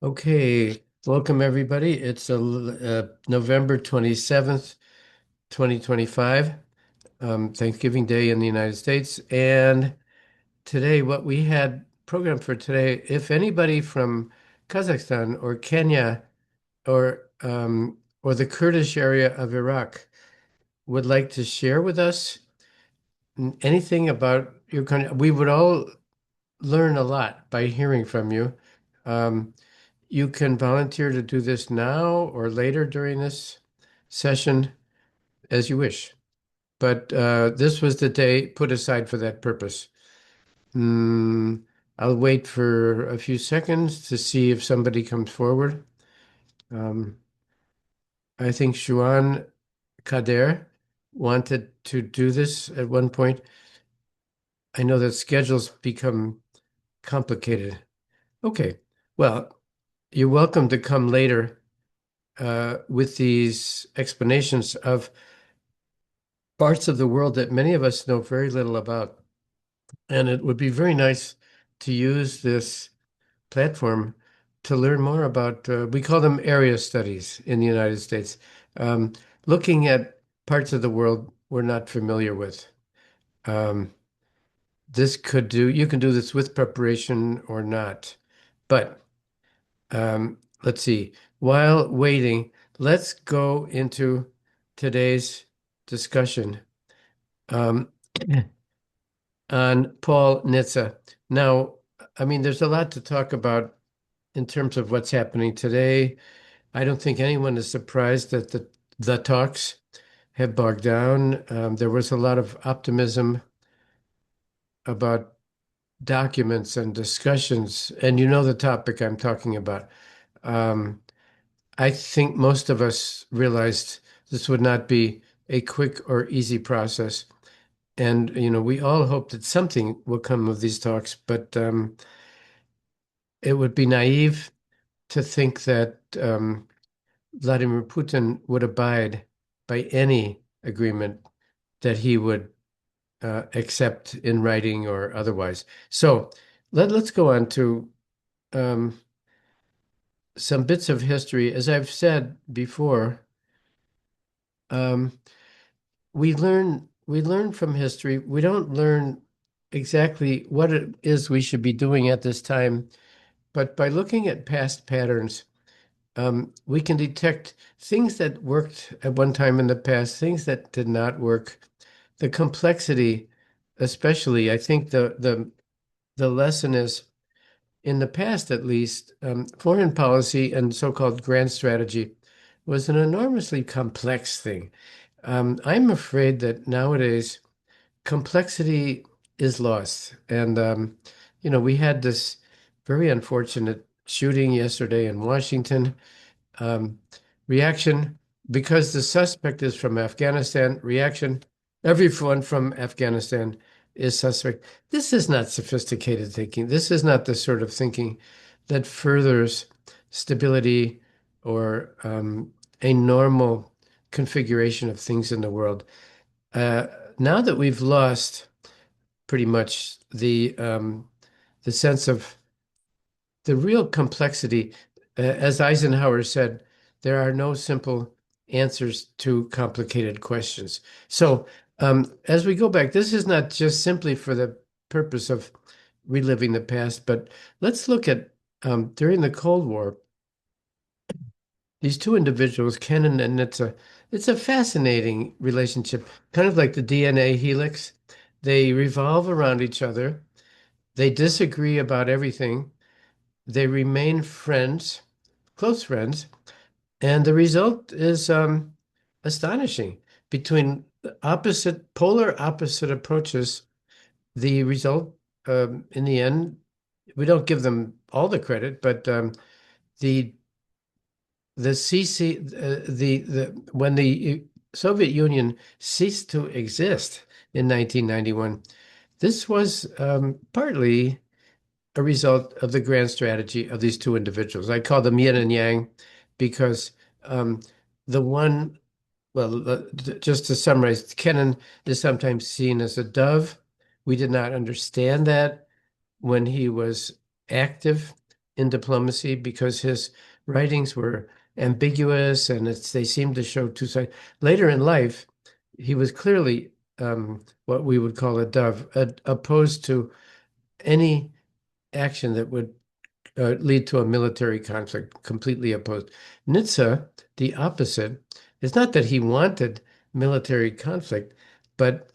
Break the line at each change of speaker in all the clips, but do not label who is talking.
Okay, welcome everybody. It's November 27th, 2025, Thanksgiving Day in the United States. And today, what we had programmed for today, if anybody from Kazakhstan or Kenya or the Kurdish area of Iraq would like to share with us anything about your country, we would all learn a lot by hearing from you. Um, You can volunteer to do this now or later during this session as you wish. But this was the day put aside for that purpose. Mm, I'll wait for a few seconds to see if somebody comes forward. Um, I think Shuan Kader wanted to do this at one point. I know that schedules become complicated. Okay, well, you're welcome to come later with these explanations of parts of the world that many of us know very little about. And it would be very nice to use this platform to learn more about, we call them area studies in the United States, um, looking at parts of the world we're not familiar with. Um, you can do this with preparation or not. But let's see, while waiting, let's go into today's discussion. Um, on Paul Nitze. Now, I mean, there's a lot to talk about in terms of what's happening today. I don't think anyone is surprised that the talks have bogged down. There was a lot of optimism about documents and discussions, and you know the topic I'm talking about. Um, I think most of us realized this would not be a quick or easy process. And, we all hope that something will come of these talks, but it would be naive to think that Vladimir Putin would abide by any agreement that he would accept in writing or otherwise. So let's go on to um, some bits of history. As I've said before, um, we learn from history. We don't learn exactly what it is we should be doing at this time, but by looking at past patterns, we can detect things that worked at one time in the past, things that did not work. The complexity, especially, I think the lesson is in the past, at least, foreign policy and so-called grand strategy was an enormously complex thing. I'm afraid that nowadays complexity is lost, and we had this very unfortunate shooting yesterday in Washington. Um, Reaction, because the suspect is from Afghanistan, reaction, everyone from Afghanistan is suspect. This is not sophisticated thinking. This is not the sort of thinking that furthers stability or a normal configuration of things in the world. Uh, Now that we've lost pretty much the sense of the real complexity, as Eisenhower said, there are no simple answers to complicated questions. So, as we go back, this is not just simply for the purpose of reliving the past, but let's look at during the Cold War, these two individuals, Kennan and Nitze. It's a fascinating relationship, kind of like the DNA helix. They revolve around each other. They disagree about everything. They remain friends, close friends, and the result is astonishing. Between polar opposite approaches, the result, in the end, we don't give them all the credit, but the the CC the when the Soviet Union ceased to exist in 1991, this was partly a result of the grand strategy of these two individuals. I call them yin and yang because um, the one, well, just to summarize, Kennan is sometimes seen as a dove. We did not understand that when he was active. in diplomacy because his writings were ambiguous and they seemed to show two sides. Later in life, he was clearly what we would call a dove, opposed to any action that would lead to a military conflict, completely opposed. Nitze, the opposite, it's not that he wanted military conflict, but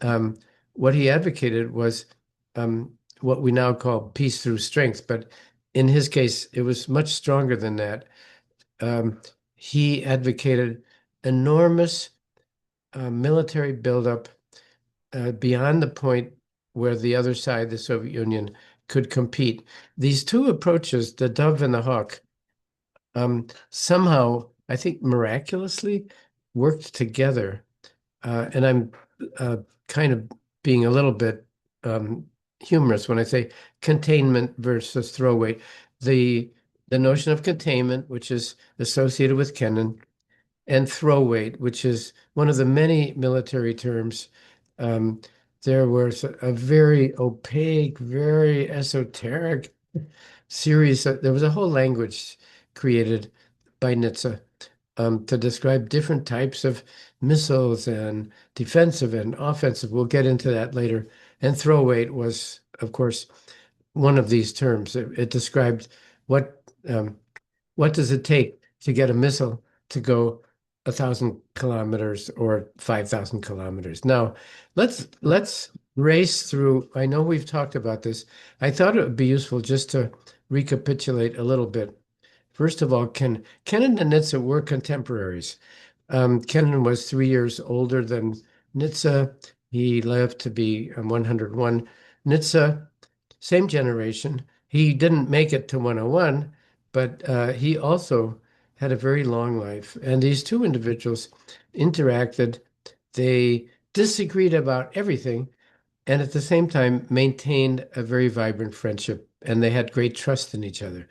what he advocated was what we now call peace through strength. But in his case, it was much stronger than that. Um, he advocated enormous military buildup beyond the point where the other side, the Soviet Union, could compete. These two approaches, the dove and the hawk, somehow, I think miraculously, worked together. And I'm uh, kind of being a little bit um, humorous when I say containment versus throw weight. The the notion of containment, which is associated with Kennan, and throw weight, which is one of the many military terms. Um, there was a very opaque, very esoteric series. There was a whole language created by Nitze to describe different types of missiles and defensive and offensive. We'll get into that later. And throw weight was, of course, one of these terms. It described what what does it take to get a missile to go 1,000 kilometers or 5,000 kilometers? Now, let's race through. I know we've talked about this. I thought it would be useful just to recapitulate a little bit. First of all, Kennan and Nitze were contemporaries. Kennan was 3 years older than Nitze. He lived to be 101. Nitze, same generation. He didn't make it to 101, but he also had a very long life. And these two individuals interacted. They disagreed about everything, and at the same time maintained a very vibrant friendship. And they had great trust in each other.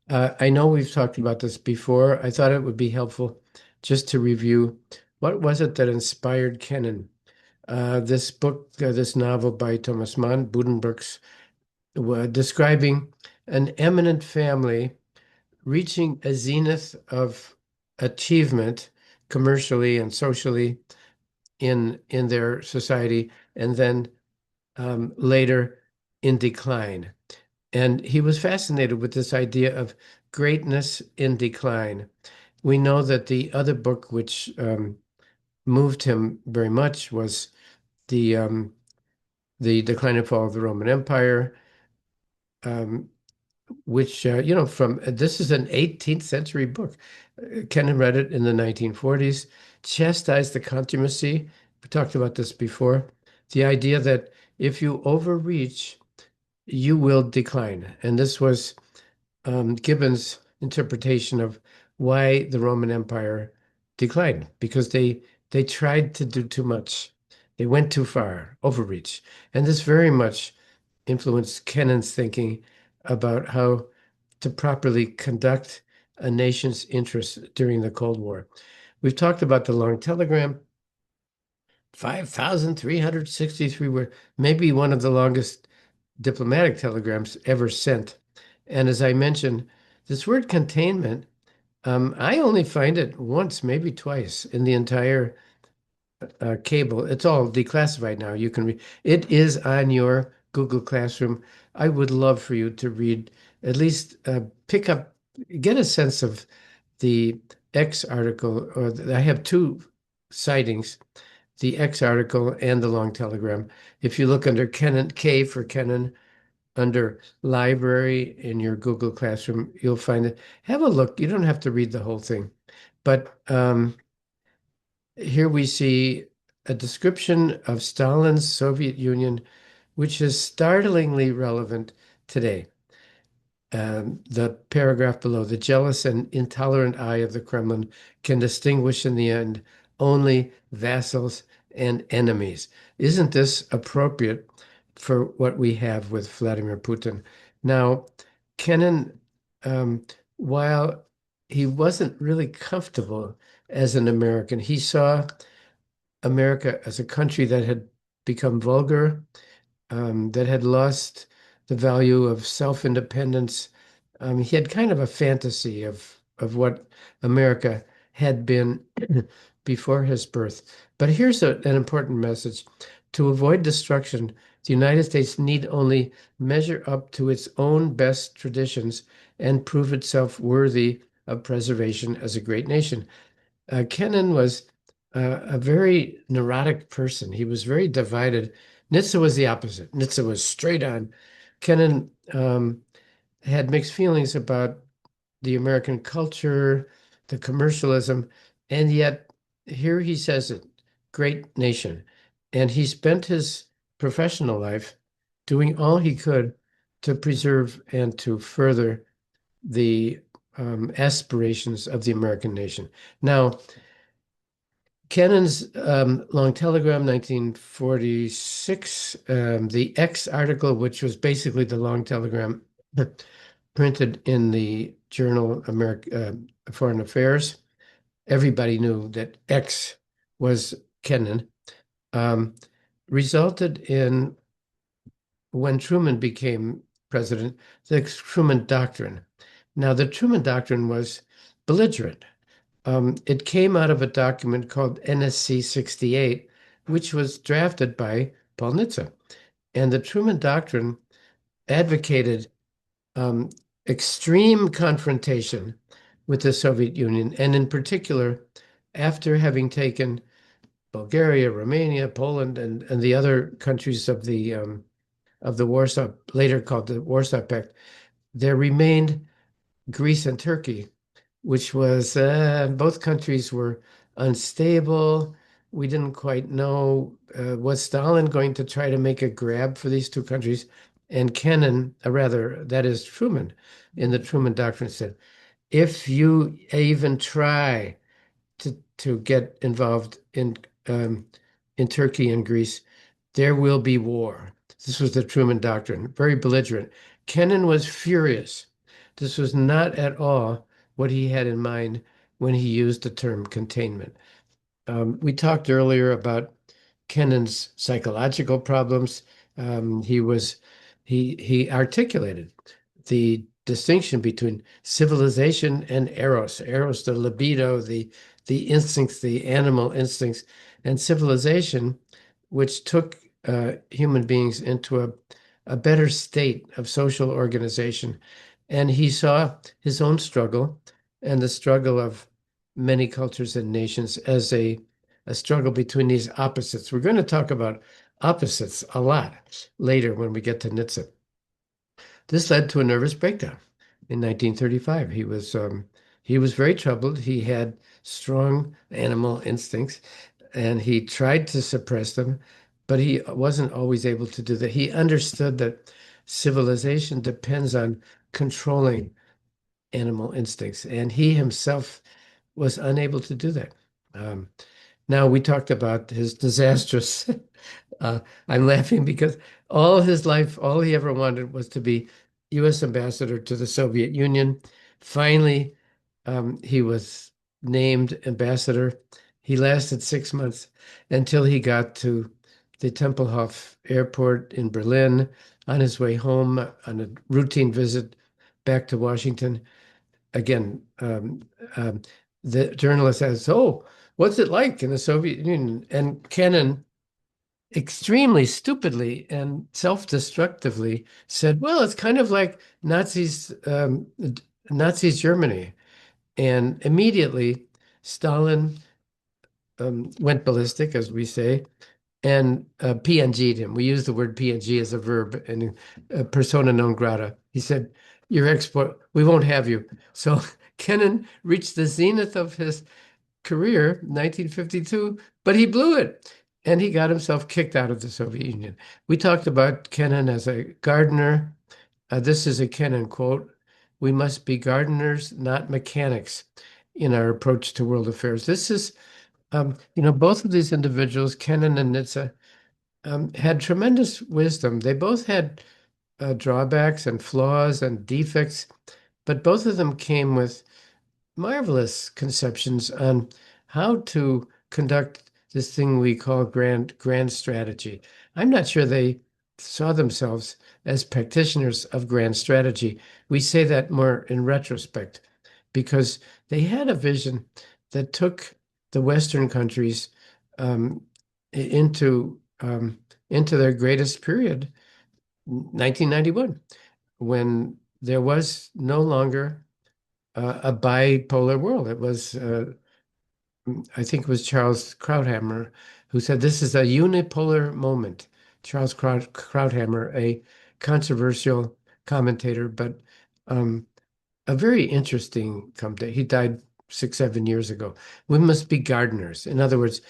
I know we've talked about this before. I thought it would be helpful just to review what was it that inspired Kennan. This book, this novel by Thomas Mann, Buddenbrooks, describing an eminent family reaching a zenith of achievement commercially and socially in their society, and then later in decline. And he was fascinated with this idea of greatness in decline. We know that the other book which moved him very much was the um, the Decline and Fall of the Roman Empire, um, which from this is an 18th century book. Kennan read it in the 1940s, chastised the contumacy. We talked about this before. The idea that if you overreach, you will decline. And this was Gibbon's interpretation of why the Roman Empire declined, because they tried to do too much. They went too far, overreach. And this very much influenced Kennan's thinking about how to properly conduct a nation's interests during the Cold War. We've talked about the long telegram, 5,363 were maybe one of the longest diplomatic telegrams ever sent. And as I mentioned, this word containment, I only find it once, maybe twice in the entire cable. It's all declassified now. You can read it is on your Google Classroom. I would love for you to read, at least pick up, get a sense of the X article, or I have two sightings, the X article and the long telegram. If you look under Kennan, K for Kennan, under library in your Google Classroom, you'll find it. Have a look. You don't have to read the whole thing. But here we see a description of Stalin's Soviet Union, which is startlingly relevant today. The paragraph below, the jealous and intolerant eye of the Kremlin can distinguish in the end only vassals and enemies. Isn't this appropriate for what we have with Vladimir Putin? Now, Kennan, while he wasn't really comfortable as an American, he saw America as a country that had become vulgar, that had lost the value of self-independence, He had kind of a fantasy of what America had been before his birth. But here's an important message. To avoid destruction, the United States need only measure up to its own best traditions and prove itself worthy of preservation as a great nation. Kennan was a very neurotic person. He was very divided. Nitze was the opposite. Nitze was straight on. Kennan had mixed feelings about the American culture, the commercialism, and yet here he says it, great nation. And he spent his professional life doing all he could to preserve and to further the aspirations of the American nation. Now, Kennan's Long Telegram, 1946, the X article, which was basically the Long Telegram printed in the journal America Foreign Affairs. Everybody knew that X was Kennan, um, resulted in, when Truman became president, the Truman Doctrine. Now, the Truman Doctrine was belligerent. It came out of a document called NSC 68, which was drafted by Paul Nitze. And the Truman Doctrine advocated um, extreme confrontation with the Soviet Union, and in particular, after having taken Bulgaria, Romania, Poland, and the other countries of the Warsaw, later called the Warsaw Pact, there remained Greece and Turkey, which was both countries were unstable. We didn't quite know was Stalin going to try to make a grab for these two countries, and Kennan, rather, that is Truman, in the Truman Doctrine said, if you even try to get involved in Turkey and Greece, there will be war. This was the Truman Doctrine, very belligerent. Kennan was furious. This was not at all what he had in mind when he used the term containment. We talked earlier about Kennan's psychological problems. He was he articulated the distinction between civilization and eros. Eros, the libido, the instincts, the animal instincts, and civilization, which took human beings into a better state of social organization. And he saw his own struggle and the struggle of many cultures and nations as a struggle between these opposites. We're going to talk about opposites a lot later when we get to Nitze. This led to a nervous breakdown in 1935. He was very troubled. He had strong animal instincts, and he tried to suppress them, but he wasn't always able to do that. He understood that civilization depends on controlling animal instincts, and he himself was unable to do that. Um, Now, we talked about his disastrous. uh, I'm laughing because all his life, all he ever wanted was to be U.S. ambassador to the Soviet Union. Finally, he was named ambassador. He lasted 6 months until he got to the Tempelhof airport in Berlin on his way home on a routine visit back to Washington. Again, um, the journalist asks, "Oh, what's it like in the Soviet Union?" And Kennan extremely stupidly and self-destructively said, "Well, it's kind of like Nazis Germany." And immediately, Stalin went ballistic, as we say, and PNG'd him. We use the word PNG as a verb in persona non grata. He said, "Your export, we won't have you." So Kennan reached the zenith of his career, 1952, but he blew it and he got himself kicked out of the Soviet Union. We talked about Kennan as a gardener. This is a Kennan quote. We must be gardeners, not mechanics, in our approach to world affairs. This is, both of these individuals, Kennan and Nitze, had tremendous wisdom. They both had drawbacks and flaws and defects, but both of them came with marvelous conceptions on how to conduct this thing we call grand strategy. I'm not sure they saw themselves as practitioners of grand strategy. We say that more in retrospect because they had a vision that took the Western countries um, into their greatest period, 1991, when there was no longer a bipolar world. It was I think it was Charles Krauthammer who said this is a unipolar moment. Charles Krauthammer, a controversial commentator, but um, a very interesting commentator. He died 6, 7 years ago. We must be gardeners. In other words,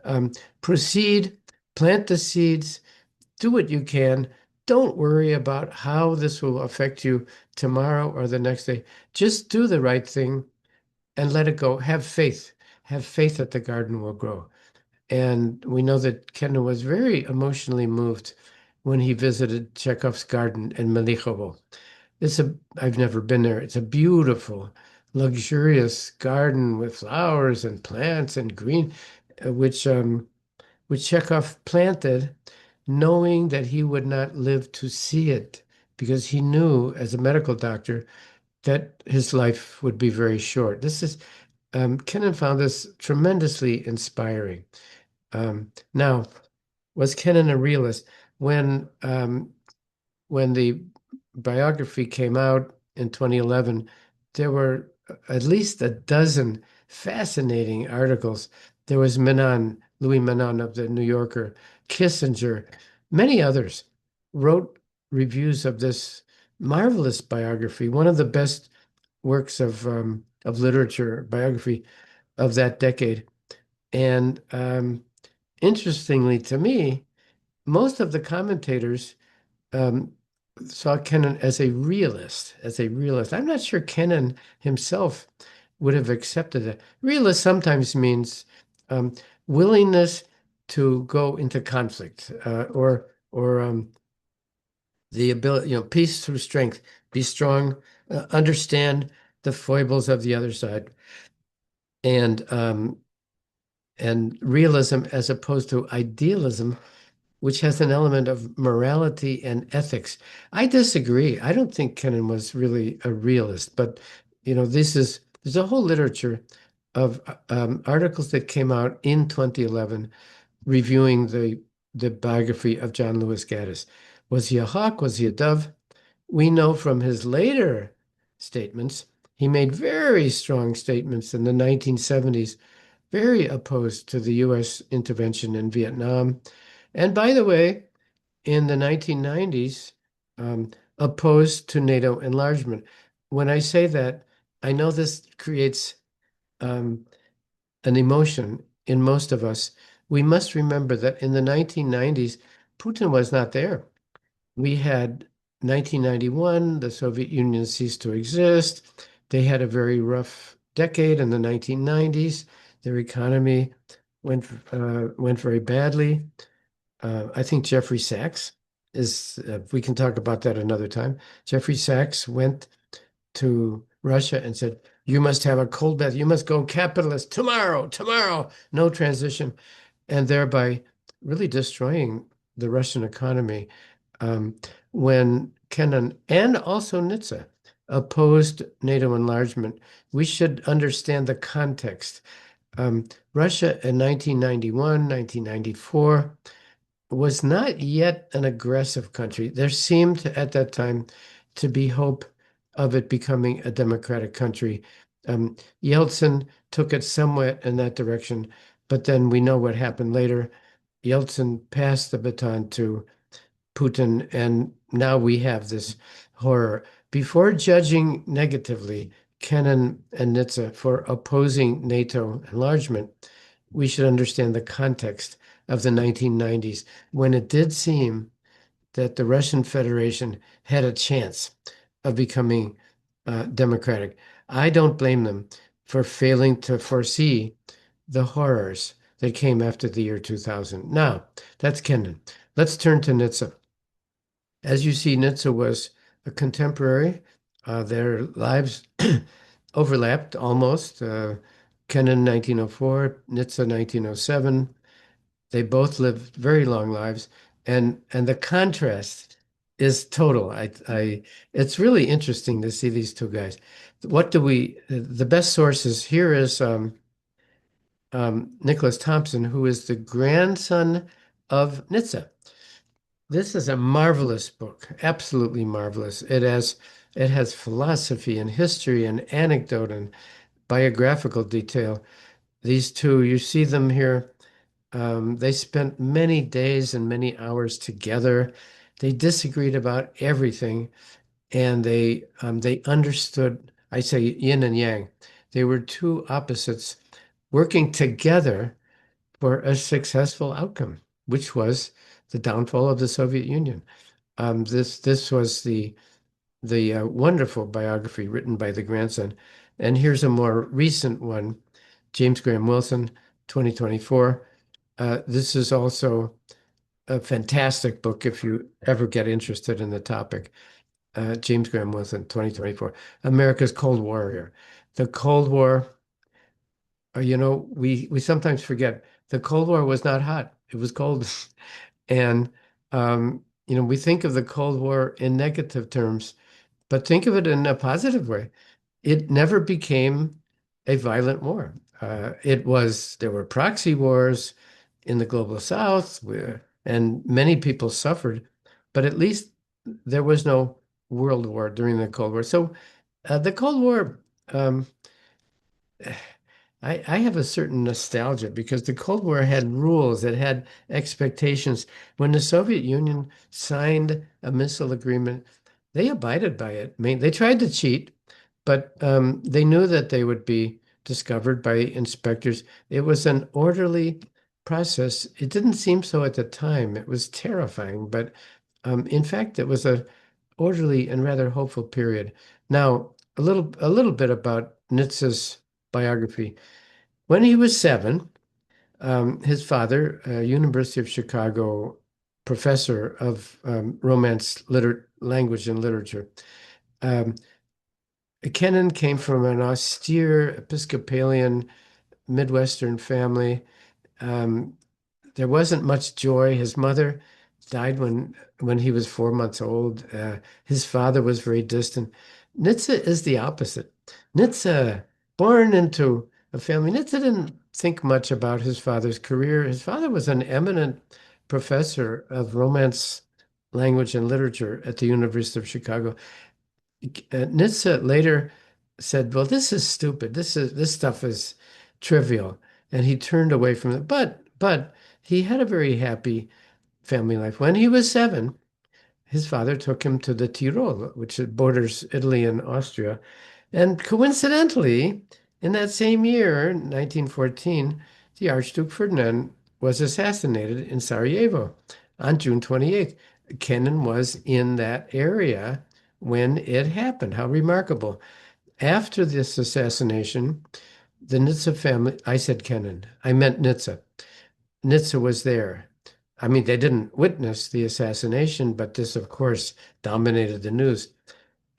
um, proceed, plant the seeds, do what you can. Don't worry about how this will affect you tomorrow or the next day. Just do the right thing and let it go. Have faith. Have faith that the garden will grow. And we know that Kennan was very emotionally moved when he visited Chekhov's garden in Melikhovo. I've never been there. It's a beautiful, luxurious garden with flowers and plants and green, which Chekhov planted, knowing that he would not live to see it, because he knew, as a medical doctor, that his life would be very short. Kennan found this tremendously inspiring. Now, was Kennan a realist? When the biography came out in 2011, there were at least a dozen fascinating articles. There was Louis Menon of the New Yorker, Kissinger, many others wrote reviews of this marvelous biography, one of the best works of literature biography of that decade. And interestingly to me, most of the commentators um, saw Kennan as a realist, as a realist. I'm not sure Kennan himself would have accepted it. Realist sometimes means um, willingness to go into conflict, or the ability, peace through strength, be strong, understand the foibles of the other side, and realism as opposed to idealism, which has an element of morality and ethics. I disagree. I don't think Kennan was really a realist, but there's a whole literature of articles that came out in 2011 reviewing the biography of John Lewis Gaddis. Was he a hawk? Was he a dove? We know from his later statements, he made very strong statements in the 1970s, very opposed to the U.S. intervention in Vietnam. And by the way, in the 1990s, opposed to NATO enlargement. When I say that, I know this creates um, an emotion in most of us. We must remember that in the 1990s, Putin was not there. We had 1991, the Soviet Union ceased to exist. They had a very rough decade in the 1990s. Their economy went very badly. I think Jeffrey Sachs we can talk about that another time. Jeffrey Sachs went to Russia and said, you must have a cold bath. You must go capitalist tomorrow, no transition, and thereby really destroying the Russian economy. Um, when Kennan and also Nitze opposed NATO enlargement, we should understand the context. Russia in 1991, 1994 was not yet an aggressive country. There seemed at that time to be hope of it becoming a democratic country. Yeltsin took it somewhat in that direction, but then we know what happened later. Yeltsin passed the baton to Putin, and now we have this horror. Before judging negatively Kennan and Nitze for opposing NATO enlargement, we should understand the context of the 1990s, when it did seem that the Russian Federation had a chance of becoming democratic. I don't blame them for failing to foresee the horrors that came after the year 2000. Now, that's Kennan. Let's turn to Nitze. As you see, Nitze was a contemporary. Their lives overlapped almost. Kennan 1904, Nitze 1907. They both lived very long lives. and the contrast is total. It's really interesting to see these two guys. The best sources here is Nicholas Thompson, who is the grandson of Nitze. This is a marvelous book, absolutely marvelous. It has philosophy and history and anecdote and biographical detail. These two, you see them here. They spent many days and many hours together. They disagreed about everything, and they understood, I say yin and yang. They were two opposites working together for a successful outcome, which was the downfall of the Soviet Union. This was the wonderful biography written by the grandson. And here's a more recent one, James Graham Wilson, 2024. This is also a fantastic book if you ever get interested in the topic. James Graham Wilson, 2024, America's Cold Warrior. The Cold War, we sometimes forget the Cold War was not hot. It was cold. And, we think of the Cold War in negative terms, but think of it in a positive way. It never became a violent war. There were proxy wars in the global South and many people suffered, but at least there was no world war during the Cold War. So the Cold War, um, I have a certain nostalgia because the Cold War had rules, it had expectations. When the Soviet Union signed a missile agreement, they abided by it. I mean, they tried to cheat, but they knew that they would be discovered by inspectors. It was an orderly process. It didn't seem so at the time. It was terrifying, but in fact, it was a orderly and rather hopeful period. Now, a little bit about Nitze's biography. When he was 7, his father, a University of Chicago professor of language and literature, um, Kennan came from an austere Episcopalian Midwestern family. Um, there wasn't much joy. His mother died when he was 4 months old. His father was very distant. Nitze is the opposite. Nitze, born into a family, Nitze didn't think much about his father's career. His father was an eminent professor of Romance language and literature at the University of Chicago. Nitze later said, "Well, this is stupid. This stuff is trivial," and he turned away from it. But he had a very happy family life. When he was 7, his father took him to the Tyrol, which borders Italy and Austria. And coincidentally, in that same year, 1914, the Archduke Ferdinand was assassinated in Sarajevo on June 28th. Kennan was in that area when it happened. How remarkable. After this assassination, the Nitze family, I said Kennan, I meant Nitze. Nitze was there. I mean, they didn't witness the assassination, but this, of course, dominated the news.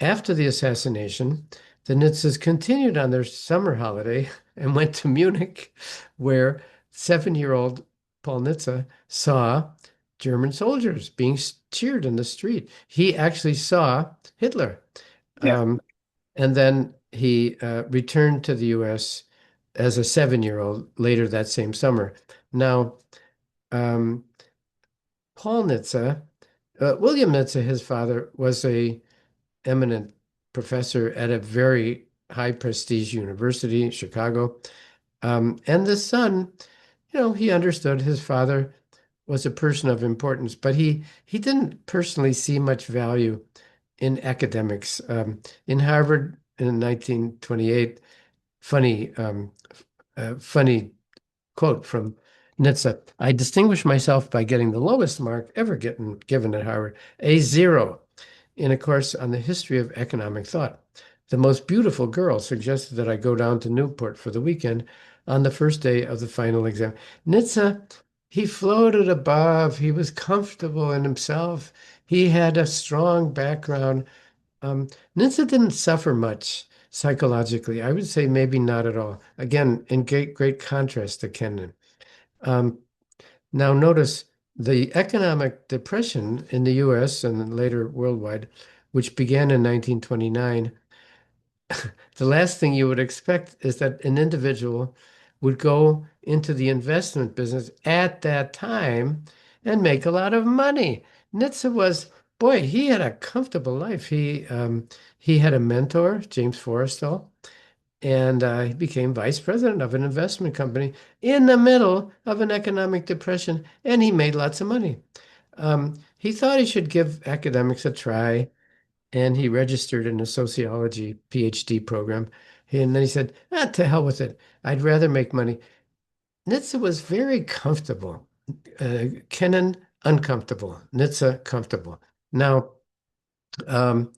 After the assassination, the Nitzes continued on their summer holiday and went to Munich, where 7-year-old Paul Nitze saw German soldiers being cheered in the street. He actually saw Hitler.
Yeah.
Um, and then he returned to the US as a 7-year-old later that same summer. Now, um, Paul Nitze, William Nitze, his father, was a eminent professor at a very high prestige university in Chicago. And the son, he understood his father was a person of importance, but he didn't personally see much value in academics. In Harvard in 1928, funny quote from Nitze: "I distinguished myself by getting the lowest mark ever given at Harvard, A0, in a course on the history of economic thought. The most beautiful girl suggested that I go down to Newport for the weekend on the first day of the final exam." Nitze, he floated above. He was comfortable in himself. He had a strong background. Um, Nitze didn't suffer much psychologically. I would say maybe not at all. Again, in great contrast to Kennan. Um, Now notice the economic depression in the US and then later worldwide, which began in 1929, the last thing you would expect is that an individual would go into the investment business at that time and make a lot of money. Nitze was, boy, he had a comfortable life. He had a mentor, James Forrestal, and he became vice president of an investment company in the middle of an economic depression, and he made lots of money. He thought he should give academics a try, and he registered in a sociology PhD program. And then he said, to hell with it. I'd rather make money. Nitze was very comfortable. Kennan, uncomfortable. Nitze, comfortable. Now, um,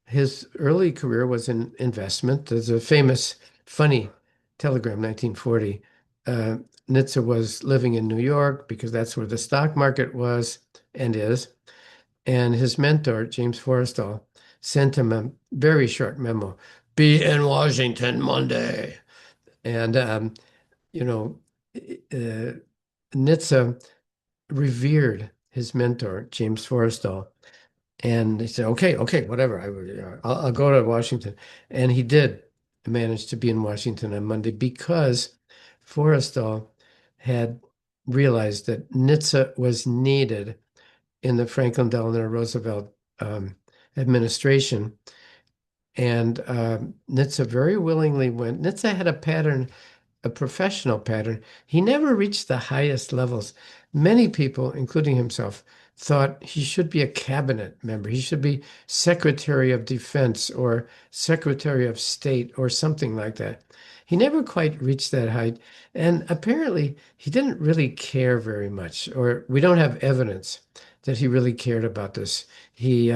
his early career was in investment. There's a famous, funny telegram, 1940. Uh, Nitze was living in New York because that's where the stock market was and is. And his mentor, James Forrestal, sent him a very short memo. Be in Washington Monday. And, you know, uh, Nitze revered his mentor, James Forrestal. And he said, okay, okay, whatever. I'll go to Washington. And he did manage to be in Washington on Monday because Forrestal had realized that Nitze was needed in the Franklin Delano Roosevelt administration. And Nitze very willingly went. Nitze had a pattern, a professional pattern. He never reached the highest levels. Many people, including himself, thought he should be a cabinet member. He should be Secretary of Defense or Secretary of State or something like that. He never quite reached that height. And apparently, he didn't really care very much, or we don't have evidence that he really cared about this. He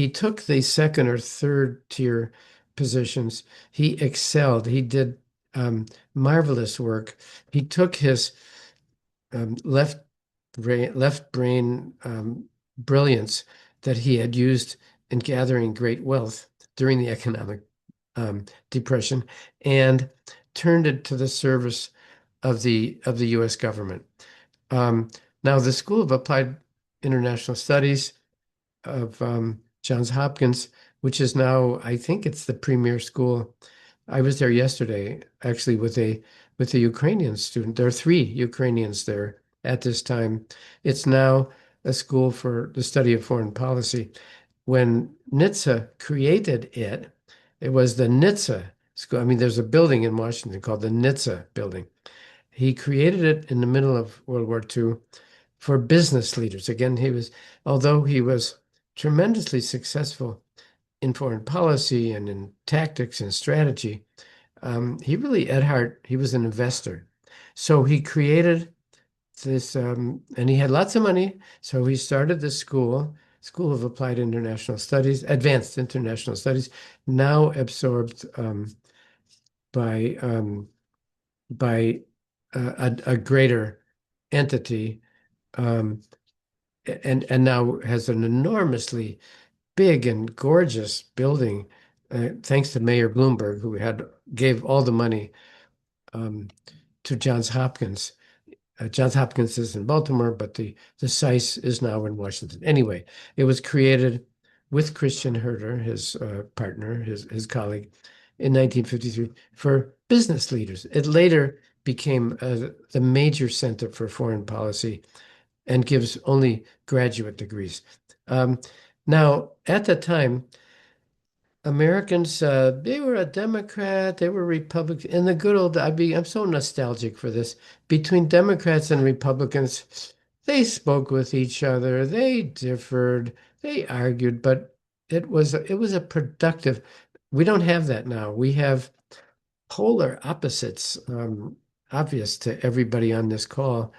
took the second or third tier positions. He excelled. He did marvelous work. He took his left brain brilliance that he had used in gathering great wealth during the economic depression and turned it to the service of the U.S. government. Um, Now, the School of Applied International Studies of Johns Hopkins, which is now, I think it's the premier school. I was there yesterday, actually, with a Ukrainian student. There are three Ukrainians there at this time. It's now a school for the study of foreign policy. When Nitze created it, it was the Nitze School. I mean, there's a building in Washington called the Nitze Building. He created it in the middle of World War II for business leaders. Again, although he was tremendously successful in foreign policy and in tactics and strategy, Ed Hart, he was an investor. So he created this, and he had lots of money. So he started this School of Applied International Studies, Advanced International Studies, now absorbed by a greater entity, um, and now has an enormously big and gorgeous building, thanks to Mayor Bloomberg, who gave all the money um, to Johns Hopkins. Johns Hopkins is in Baltimore, but the SICE is now in Washington. Anyway, it was created with Christian Herter, his partner, his colleague, in 1953 for business leaders. It later became the major center for foreign policy and gives only graduate degrees. Um, Now, at the time, Americans, they were a Democrat, they were Republican. In the good old, I'm so nostalgic for this. Between Democrats and Republicans, they spoke with each other, they differed, they argued, but it was a productive. We don't have that now. We have polar opposites, obvious to everybody on this call.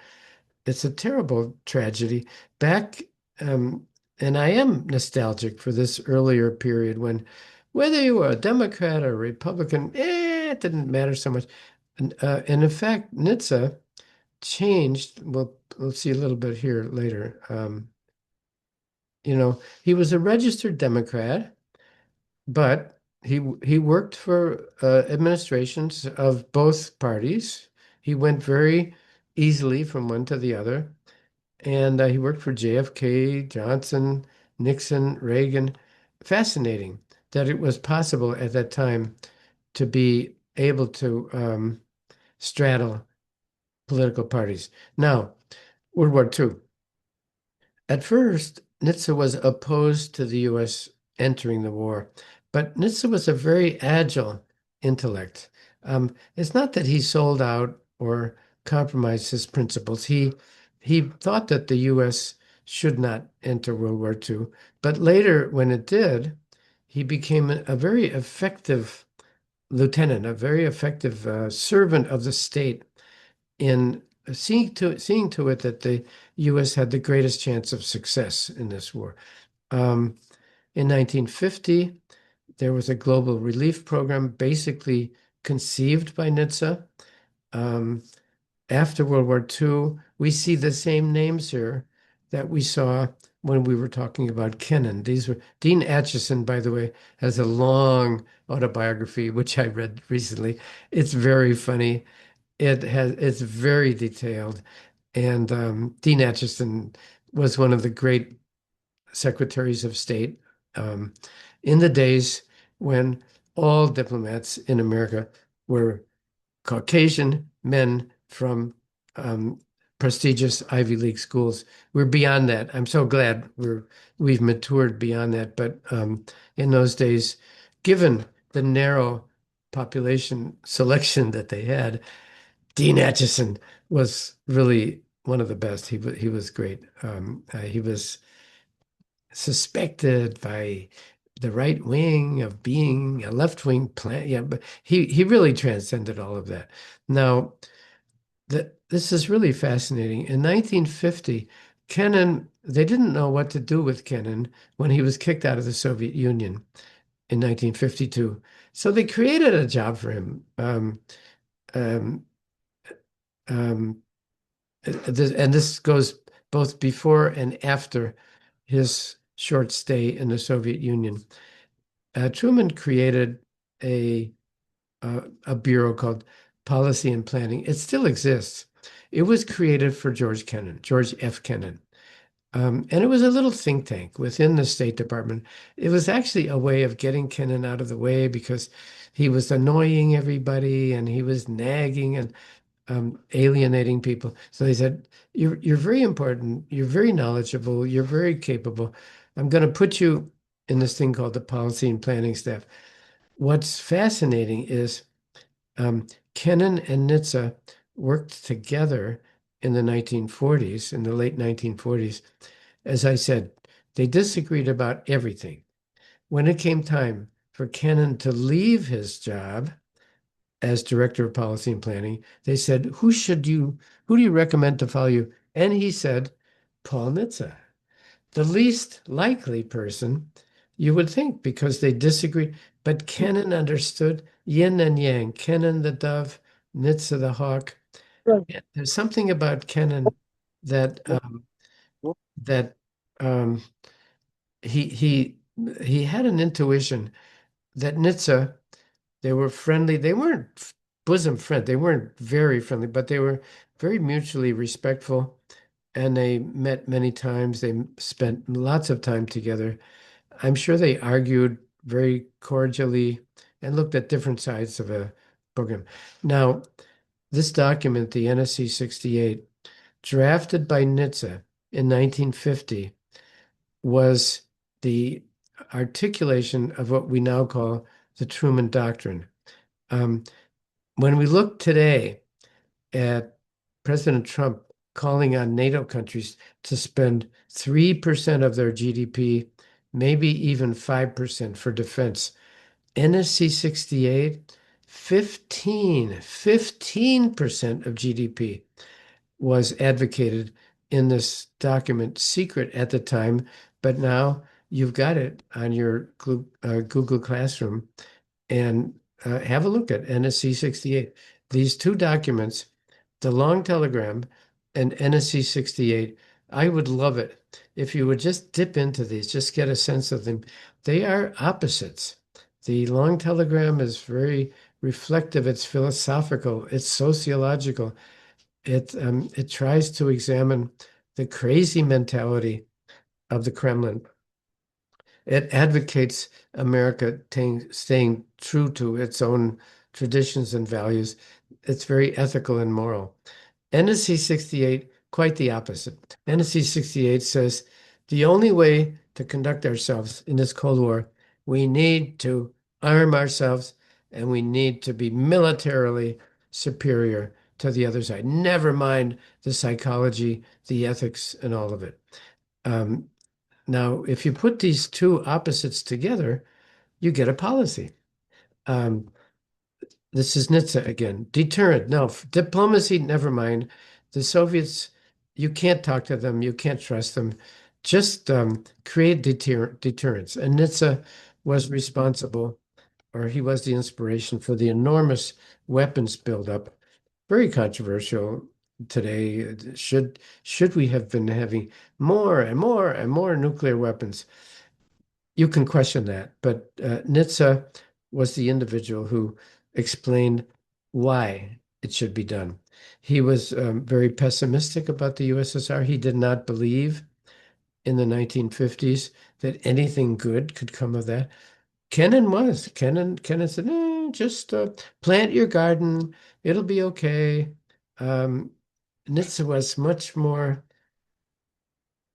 It's a terrible tragedy. Back, um, and I am nostalgic for this earlier period when whether you were a Democrat or a Republican, it didn't matter so much. And in fact, Nitze changed. We'll see a little bit here later. He was a registered Democrat, but he worked for administrations of both parties. He went very easily from one to the other. And he worked for JFK, Johnson, Nixon, Reagan. Fascinating that it was possible at that time to be able to straddle political parties. Now, World War II. At first, Nitze was opposed to the U.S. entering the war, but Nitze was a very agile intellect. It's not that he sold out or compromised his principles. He thought that the U.S. should not enter World War II, but later, when it did, he became a very effective lieutenant, a very effective servant of the state in seeing to it that the U.S. had the greatest chance of success in this war. Um, in 1950, there was a global relief program basically conceived by Nitze. Um, After World War II, we see the same names here that we saw when we were talking about Kennan. These were Dean Acheson, by the way, has a long autobiography, which I read recently. It's very funny. It's very detailed. And Dean Acheson was one of the great secretaries of state um, in the days when all diplomats in America were Caucasian men from um, prestigious Ivy League schools. We're beyond that. I'm so glad we've matured beyond that. But in those days, given the narrow population selection that they had, Dean Acheson was really one of the best. He was great. He was suspected by the right wing of being a left wing plant. Yeah, but he really transcended all of that. Now, this is really fascinating. In 1950, Kennan, they didn't know what to do with Kennan when he was kicked out of the Soviet Union in 1952. So they created a job for him. Um, um, and this goes both before and after his short stay in the Soviet Union. Truman created a a bureau called Policy and Planning. It still exists. It was created for George Kennan, George F. Kennan. And it was a little think tank within the State Department. It was actually a way of getting Kennan out of the way because he was annoying everybody and he was nagging and alienating people. So they said, you're very important. You're very knowledgeable. You're very capable. I'm going to put you in this thing called the Policy and Planning staff. What's fascinating is um, Kennan and Nitze worked together in the 1940s, in the late 1940s. As I said, they disagreed about everything. When it came time for Kennan to leave his job as director of policy and planning, they said, who do you recommend to follow you? And he said, Paul Nitze, the least likely person you would think because they disagree. But Kennan understood yin and yang, Kennan the dove, Nitze the hawk. There's something about Kennan that that um, he he he had an intuition that Nitze, they were friendly. They weren't bosom friend. They weren't very friendly, but they were very mutually respectful. And they met many times. They spent lots of time together. I'm sure they argued very cordially and looked at different sides of a program. Now, this document, the NSC 68, drafted by Nitze in 1950, was the articulation of what we now call the Truman Doctrine. Um, when we look today at President Trump calling on NATO countries to spend 3% of their GDP, maybe even 5% for defense, NSC 68, 15% of GDP was advocated in this document, secret at the time, but now you've got it on your Google Classroom and have a look at NSC 68. These two documents, the long telegram and NSC 68, I would love it if you would just dip into these, just get a sense of them. They are opposites. The long telegram is very reflective, it's philosophical, it's sociological, It tries to examine the crazy mentality of the Kremlin. It advocates America staying true to its own traditions and values. It's very ethical and moral. NSC 68, quite the opposite. NSC 68 says the only way to conduct ourselves in this Cold War, we need to arm ourselves and we need to be militarily superior to the other side. Never mind the psychology, the ethics, and all of it. Um, Now, if you put these two opposites together, you get a policy. Um, this is Nitze again. Deterrent. No, diplomacy, never mind. The Soviets, you can't talk to them. You can't trust them. Just create deterrence. And Nitze was responsible, or he was the inspiration for the enormous weapons buildup. Very controversial today. Should we have been having more and more and more nuclear weapons? You can question that, but Nitze was the individual who explained why it should be done. He was very pessimistic about the USSR. He did not believe in the 1950s that anything good could come of that. Kennan was. Kennan said, just plant your garden. It'll be okay. Um, Nitze was much more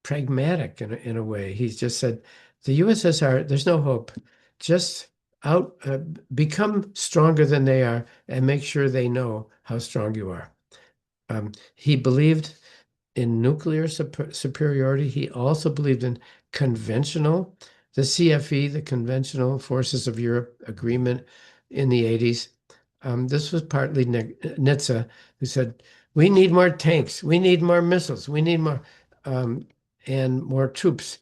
pragmatic in a way. He just said, the USSR, there's no hope. Just out, become stronger than they are and make sure they know how strong you are. He believed in nuclear superiority. He also believed in conventional, the CFE, the Conventional Forces of Europe Agreement in the 80s. This was partly Nitze, who said, we need more tanks, we need more missiles, we need more, um, and more troops.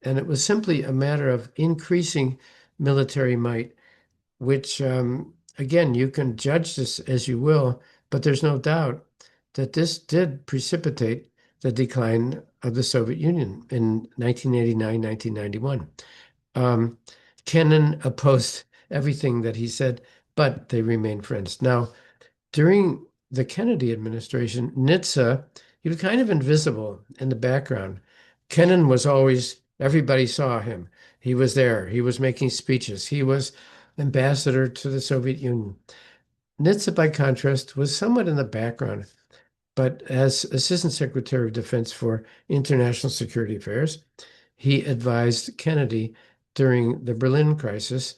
And it was simply a matter of increasing military might, which, again, you can judge this as you will, but there's no doubt that this did precipitate the decline of the Soviet Union in 1989, 1991. Um, Kennan opposed everything that he said, but they remained friends. Now, during the Kennedy administration, Nitze, he was kind of invisible in the background. Kennan was always, everybody saw him. He was there. He was making speeches. He was ambassador to the Soviet Union. Nitze, by contrast, was somewhat in the background, but as Assistant Secretary of Defense for International Security Affairs, he advised Kennedy during the Berlin crisis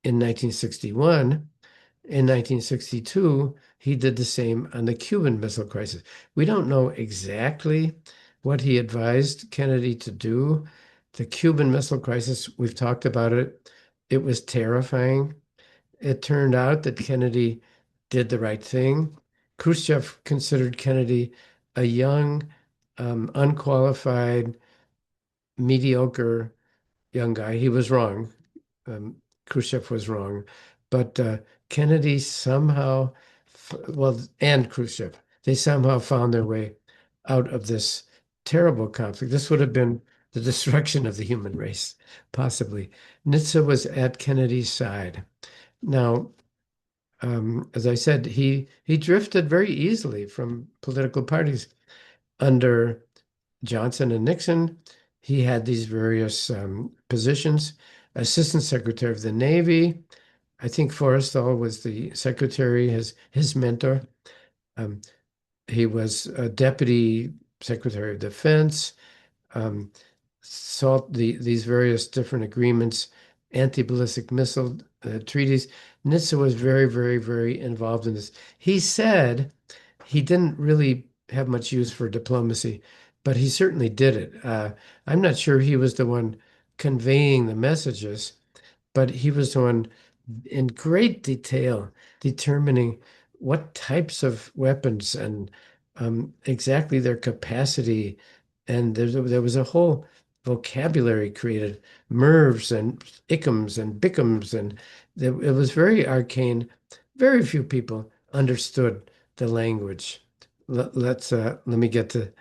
in 1961. In 1962, he did the same on the Cuban Missile Crisis. We don't know exactly what he advised Kennedy to do. The Cuban Missile Crisis, we've talked about it. It was terrifying. It turned out that Kennedy did the right thing. Khrushchev considered Kennedy a young, unqualified, mediocre young guy. He was wrong. um, Khrushchev was wrong, but Kennedy somehow, well, and Khrushchev, they somehow found their way out of this terrible conflict. This would have been the destruction of the human race, possibly. Nitze was at Kennedy's side. Now, as I said, he drifted very easily from political parties under Johnson and Nixon. He had these various positions. Assistant Secretary of the Navy. I think Forrestal was the secretary, his mentor. Um, he was a Deputy Secretary of Defense. Um, sought these various different agreements, anti-ballistic missile treaties. Nitze was very, very, very involved in this. He said he didn't really have much use for diplomacy, but he certainly did it. I'm not sure he was the one conveying the messages, but he was the one in great detail determining what types of weapons and exactly their capacity. And there was a whole vocabulary created, MERVs and ICMs and BICMs, and it was very arcane. Very few people understood the language. Let me get to,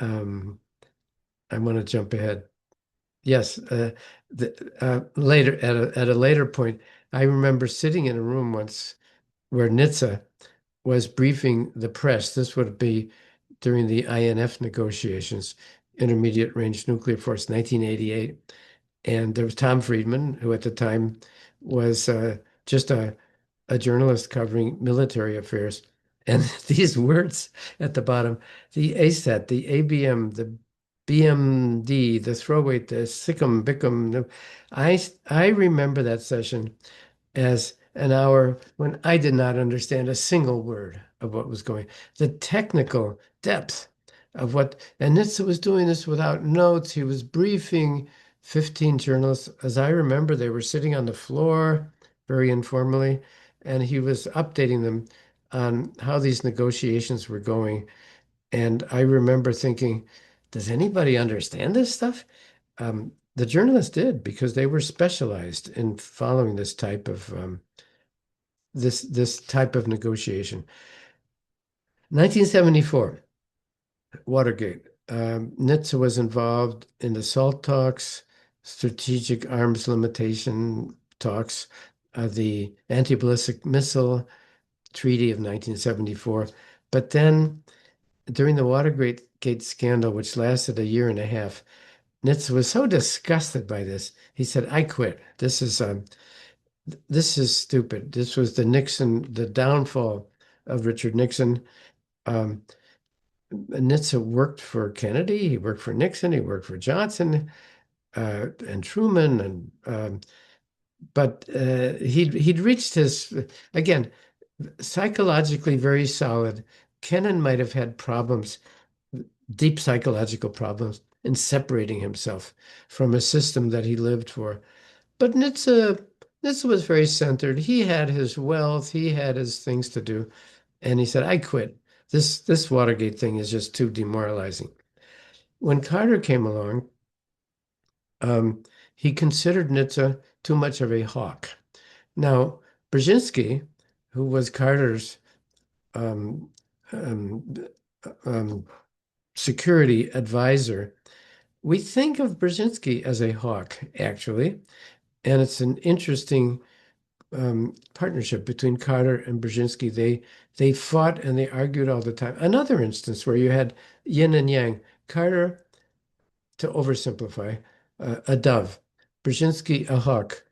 um, I want to jump ahead. Yes, later at a later point, I remember sitting in a room once where Nitze was briefing the press. This would be during the INF negotiations, Intermediate Range Nuclear Force, 1988. And there was Tom Friedman, who at the time was just a journalist covering military affairs. And these words at the bottom, the ASAT, the ABM, the BMD, the throw weight, the SICM, BICM. I remember that session as an hour when I did not understand a single word of what was going. The technical depth of what, and Nitze was doing this without notes. He was briefing 15 journalists. As I remember, they were sitting on the floor very informally, and he was updating them on how these negotiations were going. And I remember thinking, does anybody understand this stuff? The journalists did because they were specialized in following this type of negotiation. 1974, Watergate. Nitze was involved in the SALT talks, strategic arms limitation talks, the anti-ballistic missile treaty of 1974. But then during the Watergate scandal, which lasted a year and a half, Nitze was so disgusted by this, he said, "I quit. This is stupid." This was the downfall of Richard Nixon. Um, Nitze worked for Kennedy, he worked for Nixon, he worked for Johnson and Truman, and but he'd reached his again psychologically very solid. Kennan might have had problems, deep psychological problems, in separating himself from a system that he lived for. But Nitze was very centered. He had his wealth, he had his things to do, and he said, "I quit. This Watergate thing is just too demoralizing." When Carter came along, he considered Nitze too much of a hawk. Now, Brzezinski, who was Carter's um, um, um, security advisor, we think of Brzezinski as a hawk, actually, and it's an interesting partnership between Carter and Brzezinski. They fought and they argued all the time. Another instance where you had yin and yang. Carter, to oversimplify, a dove. Brzezinski, a hawk.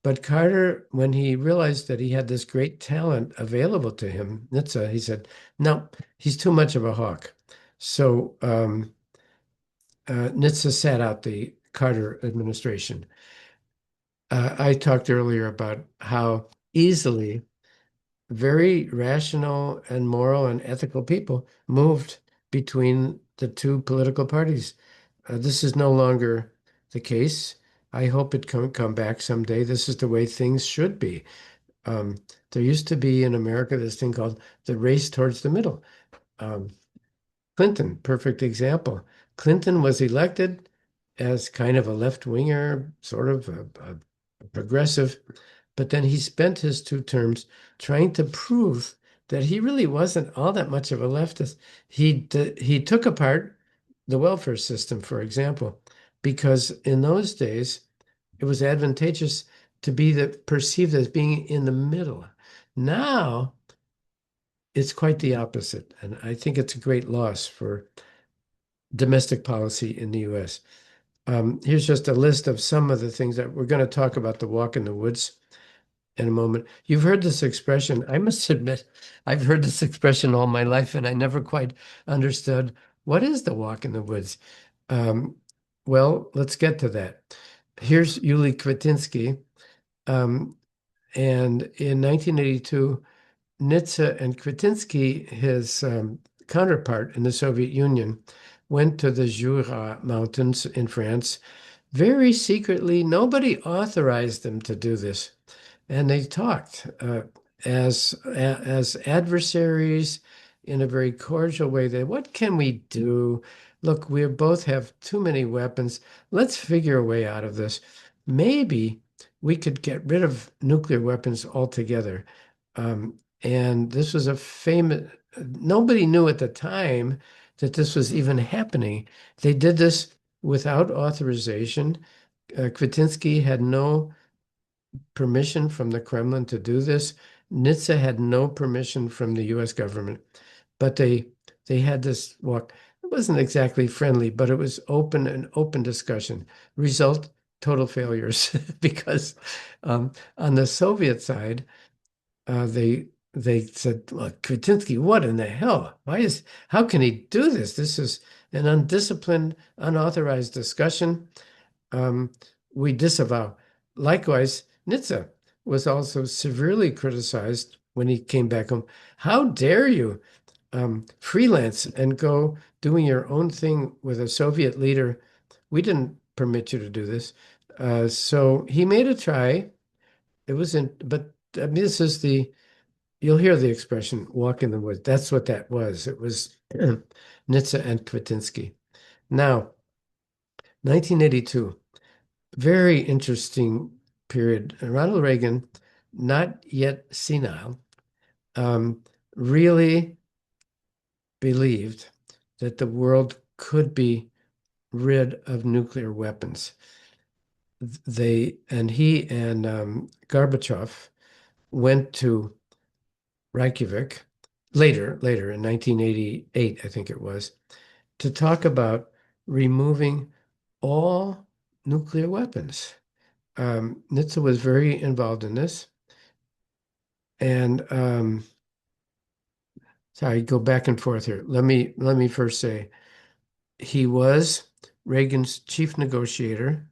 But Carter, when he realized that he had this great talent available to him, Nitze, he said, "No, he's too much of a hawk." So Nitze sat out the Carter administration. I talked earlier about how easily very rational and moral and ethical people moved between the two political parties. This is no longer the case. I hope it can come back someday. This is the way things should be. Um, there used to be in America this thing called the race towards the middle. Um, Clinton, perfect example. Clinton was elected as kind of a left-winger, sort of a progressive, but then he spent his 2 terms trying to prove that he really wasn't all that much of a leftist. He took apart the welfare system, for example, because in those days it was advantageous to be perceived as being in the middle. Now it's quite the opposite, and I think it's a great loss for domestic policy in the U.S. Here's just a list of some of the things that we're going to talk about the walk in the woods in a moment. You've heard this expression. I must admit, I've heard this expression all my life, and I never quite understood what is the walk in the woods. Um, well, let's get to that. Here's Yuli Kvitinsky. Um, and in 1982, Nitze and Kvitinsky, his counterpart in the Soviet Union, went to the Jura Mountains in France very secretly. Nobody authorized them to do this. And they talked as adversaries in a very cordial way. That what can we do? Look, we both have too many weapons. Let's figure a way out of this. Maybe we could get rid of nuclear weapons altogether. And this was a famous. Nobody knew at the time that this was even happening. They did this without authorization. Kvitinsky had no permission from the Kremlin to do this. Nitze had no permission from the US government, but they had this walk. It wasn't exactly friendly, but it was open discussion. Result, total failures because on the Soviet side, they said, "Look, Kretinsky, what in the hell? How can he do this? This is an undisciplined, unauthorized discussion. Um, we disavow." Likewise, Nitze was also severely criticized when he came back home. How dare you freelance and go doing your own thing with a Soviet leader? We didn't permit you to do this. So he made a try. It wasn't, but I mean, this is you'll hear the expression walk in the woods. That's what that was. It was Nitze and Kwetinsky. Now, 1982, very interesting period. Ronald Reagan, not yet senile, um, really believed that the world could be rid of nuclear weapons. He and Gorbachev went to Reykjavik later in 1988, I think it was, to talk about removing all nuclear weapons. Nitze was very involved in this. And sorry, go back and forth here. Let me first say he was Reagan's chief negotiator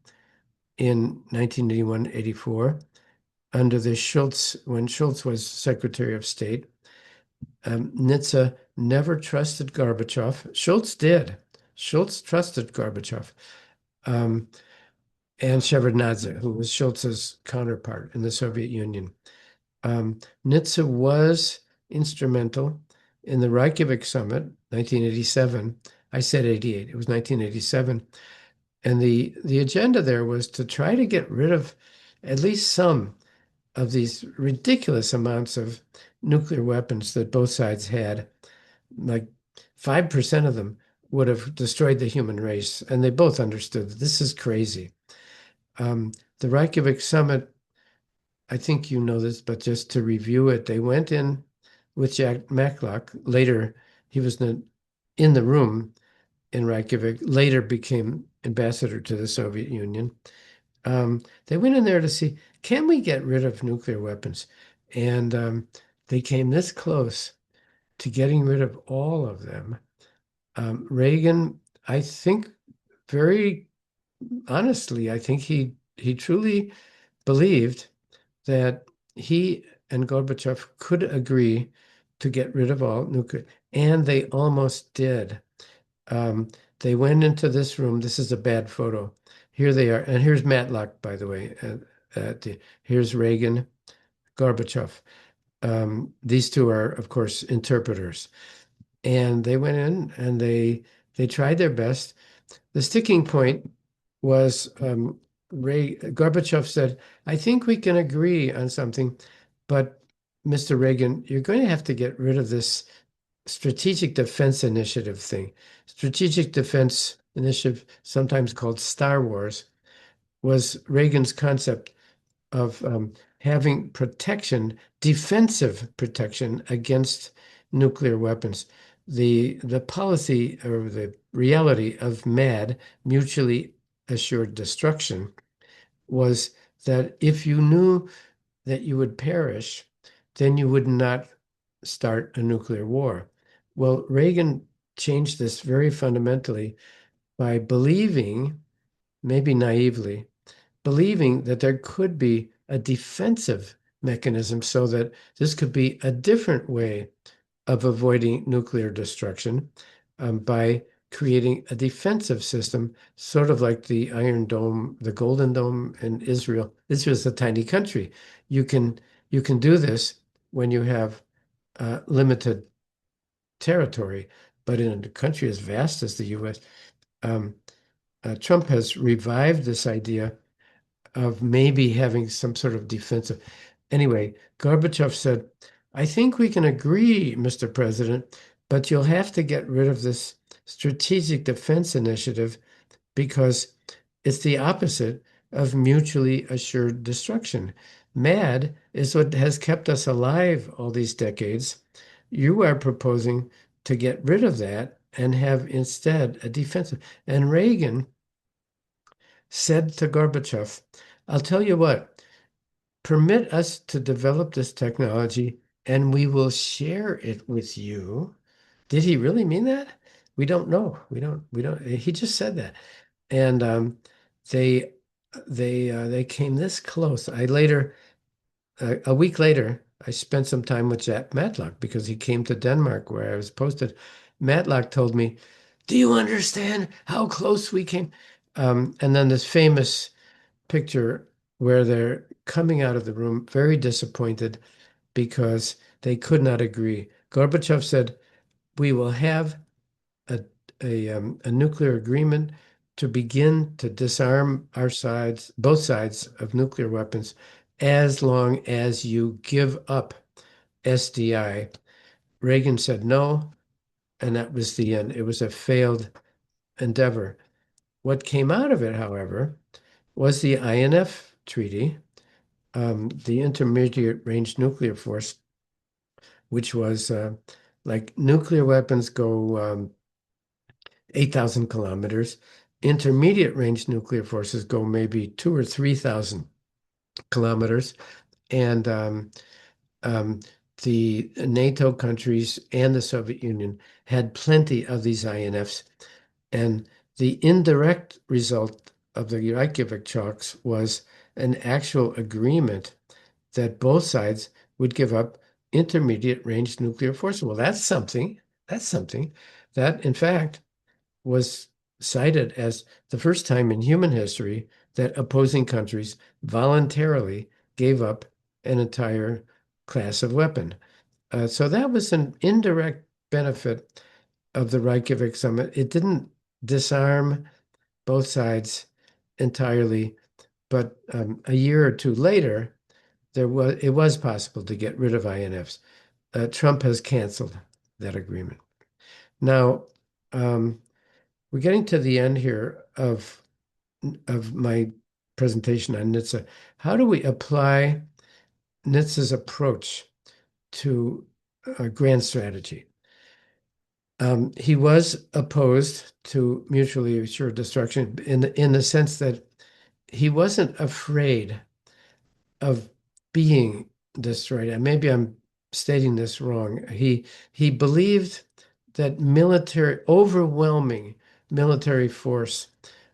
in 1981-84 under the Schultz when Schultz was Secretary of State. Nitze never trusted Gorbachev. Schultz did. Schultz trusted Gorbachev. Um, and Shevardnadze, who was Schultz's counterpart in the Soviet Union. Nitze was instrumental in the Reykjavik Summit, 1987. I said 88. It was 1987. And the agenda there was to try to get rid of at least some of these ridiculous amounts of nuclear weapons that both sides had. Like 5% of them would have destroyed the human race. And they both understood that this is crazy. The Reykjavik Summit, I think you know this, but just to review it, they went in with Jack Matlock. Later, he was in the room in Reykjavik, later became ambassador to the Soviet Union. They went in there to see, can we get rid of nuclear weapons? And they came this close to getting rid of all of them. Reagan, I think, very honestly, I think he truly believed that he and Gorbachev could agree to get rid of all nuclear, and they almost did. Um, they went into this room. This is a bad photo. Here they are, and here's Matlock, by the way. Here's Reagan, Gorbachev. These two are, of course, interpreters, and they went in and they tried their best. The sticking point was Gorbachev said, "I think we can agree on something, but Mr. Reagan, you're going to have to get rid of this strategic defense initiative thing." Strategic defense initiative, sometimes called Star Wars, was Reagan's concept of having protection, defensive protection against nuclear weapons. The policy or the reality of MAD, mutually assured destruction, was that if you knew that you would perish, then you would not start a nuclear war. Well, Reagan changed this very fundamentally by believing, maybe naively, believing that there could be a defensive mechanism so that this could be a different way of avoiding nuclear destruction by creating a defensive system, sort of like the Iron Dome, the Golden Dome in Israel. Israel's a tiny country. You can you can do this when you have limited territory, but in a country as vast as the U.S., um, Trump has revived this idea of maybe having some sort of defensive. Anyway, Gorbachev said, "I think we can agree, Mr. President, but you'll have to get rid of this strategic defense initiative because it's the opposite of mutually assured destruction. Mad is what has kept us alive all these decades. You are proposing to get rid of that and have instead a defensive. And Reagan said to Gorbachev, I'll tell you what, permit us to develop this technology and we will share it with you. Did he really mean that? We don't know. We don't. He just said that. And they they came this close. I later a week later, I spent some time with Jack Matlock because he came to Denmark where I was posted. Matlock told me, "Do you understand how close we came?" And then this famous picture where they're coming out of the room very disappointed because they could not agree. Gorbachev said, "We will have a a nuclear agreement to begin to disarm our sides, both sides of nuclear weapons, as long as you give up SDI." Reagan said no, and that was the end. It was a failed endeavor. What came out of it, however, was the INF treaty, the Intermediate Range Nuclear Force, which was like nuclear weapons go 8,000 kilometers. Intermediate range nuclear forces go maybe 2 or 3,000 kilometers. And um, the NATO countries and the Soviet Union had plenty of these INFs. And the indirect result of the Reykjavik talks was an actual agreement that both sides would give up intermediate range nuclear forces. Well, that's something. That's something that, in fact, was cited as the first time in human history that opposing countries voluntarily gave up an entire class of weapon. So that was an indirect benefit of the Reykjavik summit. It didn't disarm both sides entirely, but a year or two later, it was possible to get rid of INFs. Trump has canceled that agreement. Now, um, we're getting to the end here of my presentation on Nitze. How do we apply Nitze's approach to grand strategy? He was opposed to mutually assured destruction in the sense that he wasn't afraid of being destroyed. And maybe I'm stating this wrong. He believed that overwhelming military force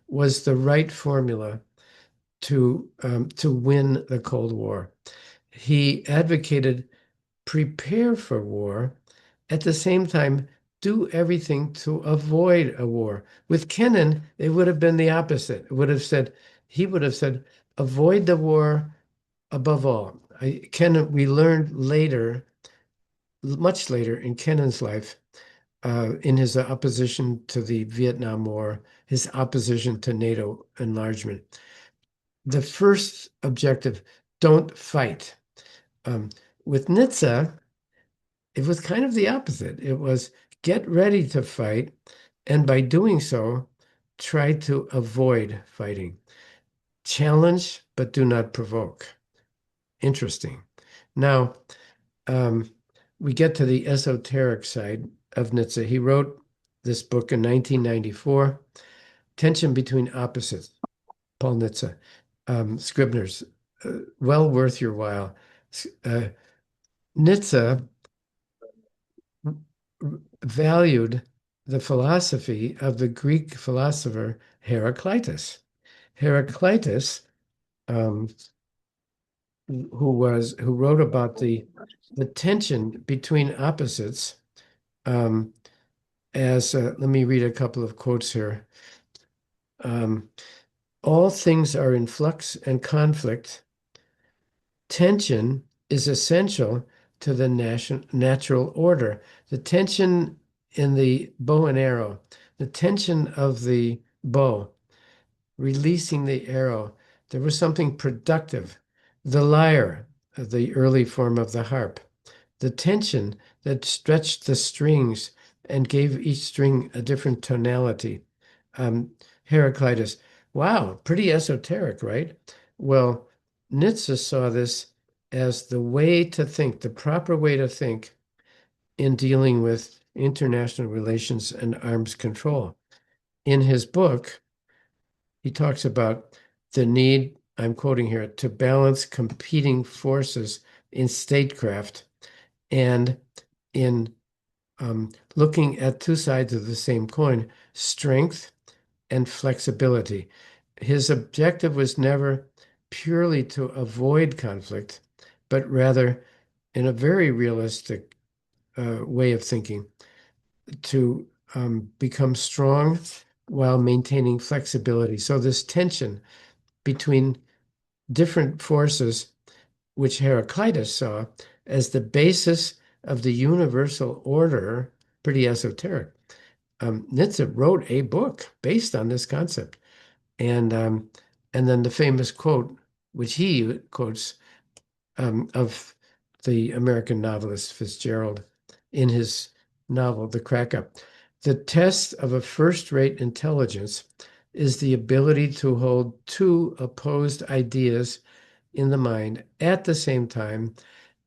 was the right formula to win the Cold War. He advocated prepare for war, at the same time, do everything to avoid a war. With Kennan, it would have been the opposite. It would have said, he would have said, avoid the war above all. Kennan, we learned later, much later in Kennan's life, in his opposition to the Vietnam War, his opposition to NATO enlargement. The first objective, don't fight. Um, with Nitze, it was kind of the opposite. It was get ready to fight, and by doing so, try to avoid fighting. Challenge, but do not provoke. Interesting. Now, um, we get to the esoteric side of Nitze. He wrote this book in 1994, Tension Between Opposites, Paul Nitze, Scribner's, well worth your while. Uh, Nitze valued the philosophy of the Greek philosopher Heraclitus. Heraclitus, um, who wrote about the tension between opposites, um, as let me read a couple of quotes here. Um, all things are in flux and conflict. Tension is essential to the natural order. The tension in the bow and arrow, the tension of the bow, releasing the arrow. There was something productive. The lyre, the early form of the harp, the tension that stretched the strings and gave each string a different tonality. Heraclitus, wow, pretty esoteric, right? Well, Nitze saw this as the way to think, the proper way to think in dealing with international relations and arms control. In his book, he talks about the need, I'm quoting here, to balance competing forces in statecraft and in looking at two sides of the same coin, strength and flexibility. His objective was never purely to avoid conflict, but rather, in a very realistic way of thinking, to become strong while maintaining flexibility. So, this tension between different forces, which Heraclitus saw as the basis of the universal order, pretty esoteric. Nitze wrote a book based on this concept. And then the famous quote, which he quotes of the American novelist Fitzgerald in his novel, The Crack-Up. The test of a first-rate intelligence is the ability to hold two opposed ideas in the mind at the same time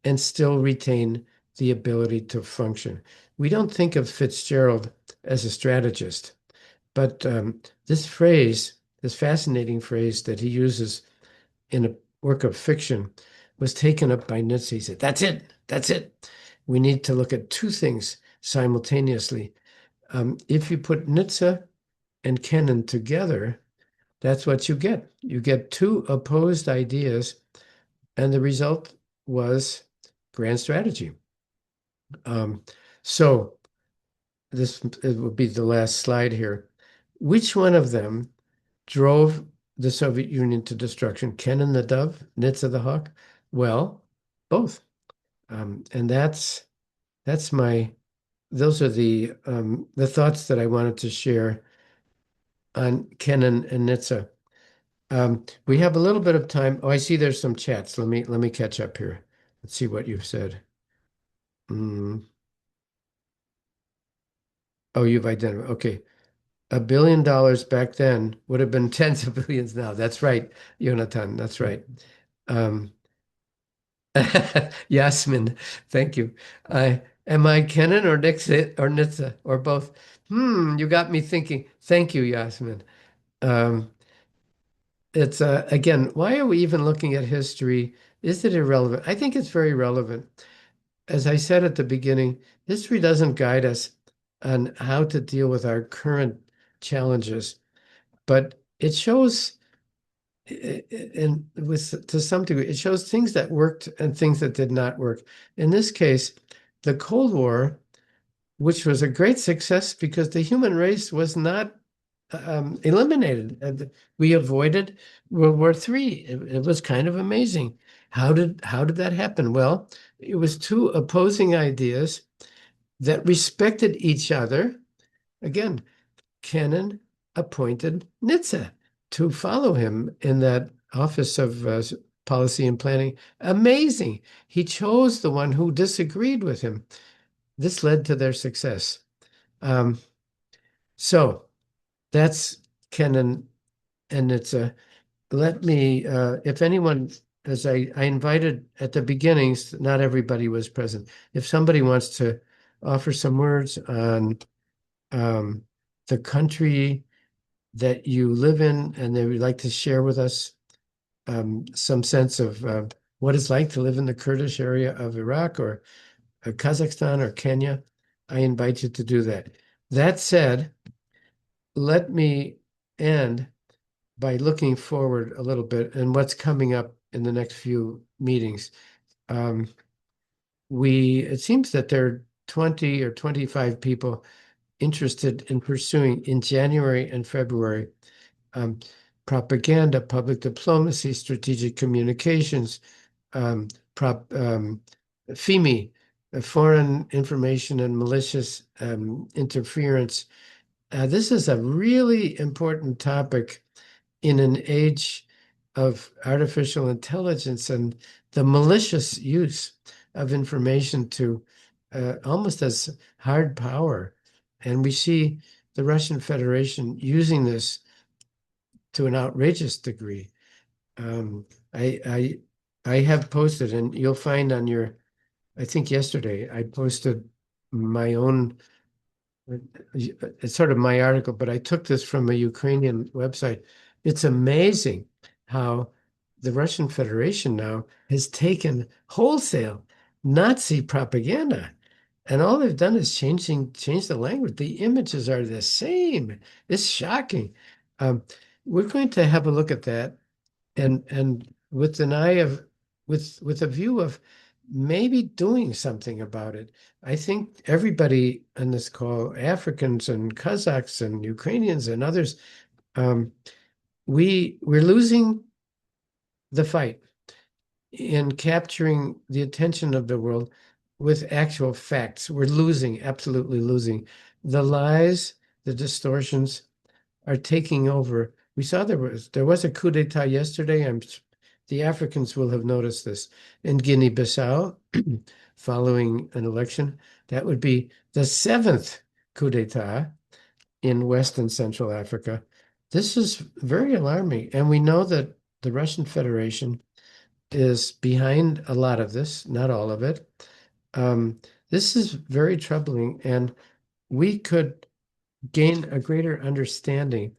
and still retain the ability to function. We don't think of Fitzgerald as a strategist, but this phrase, this fascinating phrase that he uses in a work of fiction, was taken up by Nitze. He said, "That's it. That's it. We need to look at two things simultaneously. If you put Nitze and Kennan together, that's what you get. You get two opposed ideas, and the result was grand strategy." Um, so this it will be the last slide here. Which one of them drove the Soviet Union to destruction? Kennan the dove, Nitze the hawk? Well, both. And that's my those are the thoughts that I wanted to share on Kennan and Nitze. We have a little bit of time. Oh, I see there's some chats. Let me catch up here. Let's see what you've said. Mm. Oh, you've identified. Okay. $1 billion back then would have been tens of billions now. That's right, Jonathan. That's right. Um, Yasmin, thank you. Am I Kenan or Nitze or both? You got me thinking. Thank you, Yasmin. Um, it's again, why are we even looking at history? Is it irrelevant? I think it's very relevant. As I said at the beginning, history doesn't guide us on how to deal with our current challenges, but it shows, and with to some degree, it shows things that worked and things that did not work. In this case, the Cold War, which was a great success because the human race was not eliminated. And we avoided World War III. It was kind of amazing. How did that happen? Well, it was two opposing ideas that respected each other. Again, Kennan appointed Nitze to follow him in that office of policy and planning. Amazing. He chose the one who disagreed with him. This led to their success. Um, so that's Kennan and Nitze. Let me, if anyone, as I invited at the beginnings, not everybody was present. If somebody wants to offer some words on um, the country that you live in, and they would like to share with us some sense of what it's like to live in the Kurdish area of Iraq or Kazakhstan or Kenya, I invite you to do that. That said, let me end by looking forward a little bit and what's coming up in the next few meetings. Um, it seems that there are 20 or 25 people interested in pursuing in January and February um, propaganda, public diplomacy, strategic communications, um, FIMI, foreign information and malicious interference. This is a really important topic in an age of artificial intelligence and the malicious use of information to almost as hard power. And we see the Russian Federation using this to an outrageous degree. Um, I, I I have posted, and you'll find on your, I think yesterday, I posted my own, it's sort of my article, but I took this from a Ukrainian website. It's amazing how the Russian Federation now has taken wholesale Nazi propaganda. And all they've done is change the language. The images are the same. It's shocking. Um, we're going to have a look at that and with an eye of with a view of maybe doing something about it. I think everybody on this call, Africans and Kazakhs and Ukrainians and others, um, we're losing the fight in capturing the attention of the world with actual facts. We're losing, absolutely losing. The lies, the distortions are taking over. We saw there was a coup d'etat yesterday. The Africans will have noticed this in Guinea-Bissau following an election. That would be the seventh coup d'etat in West and Central Africa. This is very alarming, and we know that the Russian Federation is behind a lot of this, not all of it. Um, this is very troubling, and we could gain a greater understanding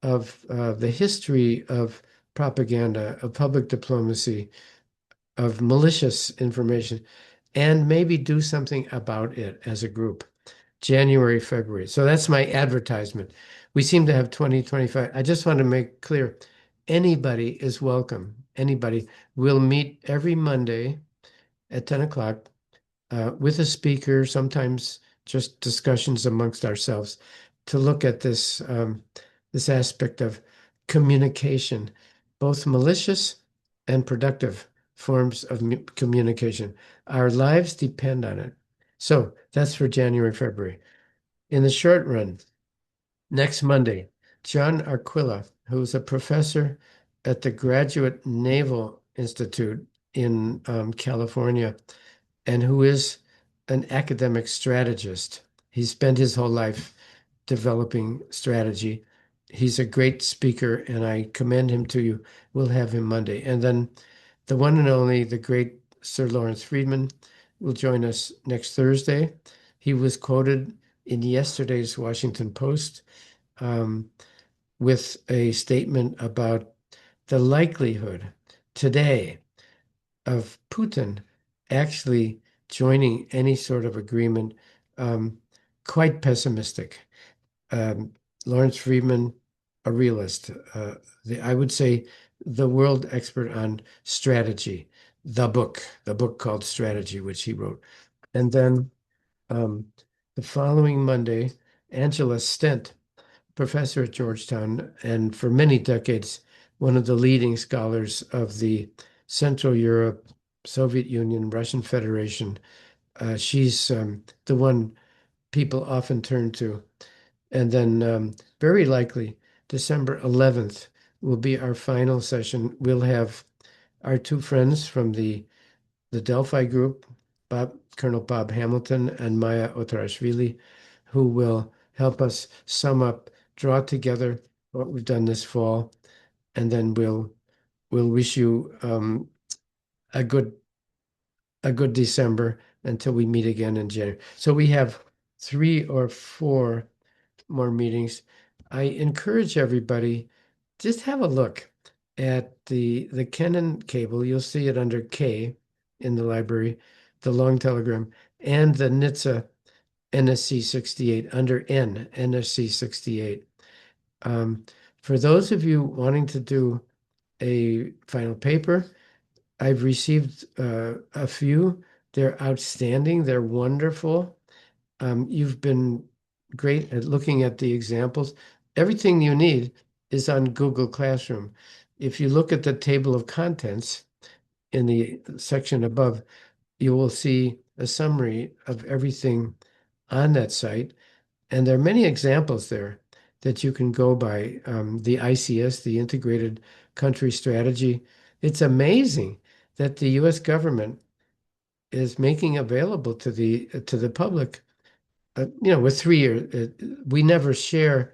of the history of propaganda, of public diplomacy, of malicious information, and maybe do something about it as a group. January, February. So that's my advertisement. We seem to have 2025. I just want to make clear anybody is welcome. Anybody. We'll meet every Monday at 10 o'clock with a speaker, sometimes just discussions amongst ourselves to look at this aspect of communication, both malicious and productive forms of communication. Our lives depend on it. So that's for January, February. In the short run, next Monday, John Arquilla, who's a professor at the Graduate Naval Institute in California, and who is an academic strategist. He spent his whole life developing strategy. He's a great speaker, and I commend him to you. We'll have him Monday. And then the one and only, the great Sir Lawrence Friedman will join us next Thursday. He was quoted in yesterday's Washington Post um, with a statement about the likelihood today of Putin actually joining any sort of agreement, um, quite pessimistic. Um, Lawrence Friedman, a realist, I would say the world expert on strategy, the book called Strategy, which he wrote. And then um, the following Monday, Angela Stent, professor at Georgetown, and for many decades, one of the leading scholars of the Central Europe, Soviet Union, Russian Federation. She's the one people often turn to. And then, very likely, December 11th will be our final session. We'll have our two friends from the Delphi group, Colonel Bob Hamilton and Maya Otarashvili, who will help us sum up, draw together what we've done this fall, and then we'll wish you a good a good December until we meet again in January. So we have 3 or 4 more meetings. I encourage everybody, just have a look at the Canon cable. You'll see it under K in the library, the long telegram, and the Nitze NSC 68 under N, NSC 68. Um, for those of you wanting to do a final paper, I've received a few. They're outstanding. They're wonderful. You've been great at looking at the examples. Everything you need is on Google Classroom. If you look at the table of contents in the section above, you will see a summary of everything on that site. And there are many examples there that you can go by. The ICS, the Integrated Country Strategy. It's amazing that the US government is making available to the public with 3 years, we never share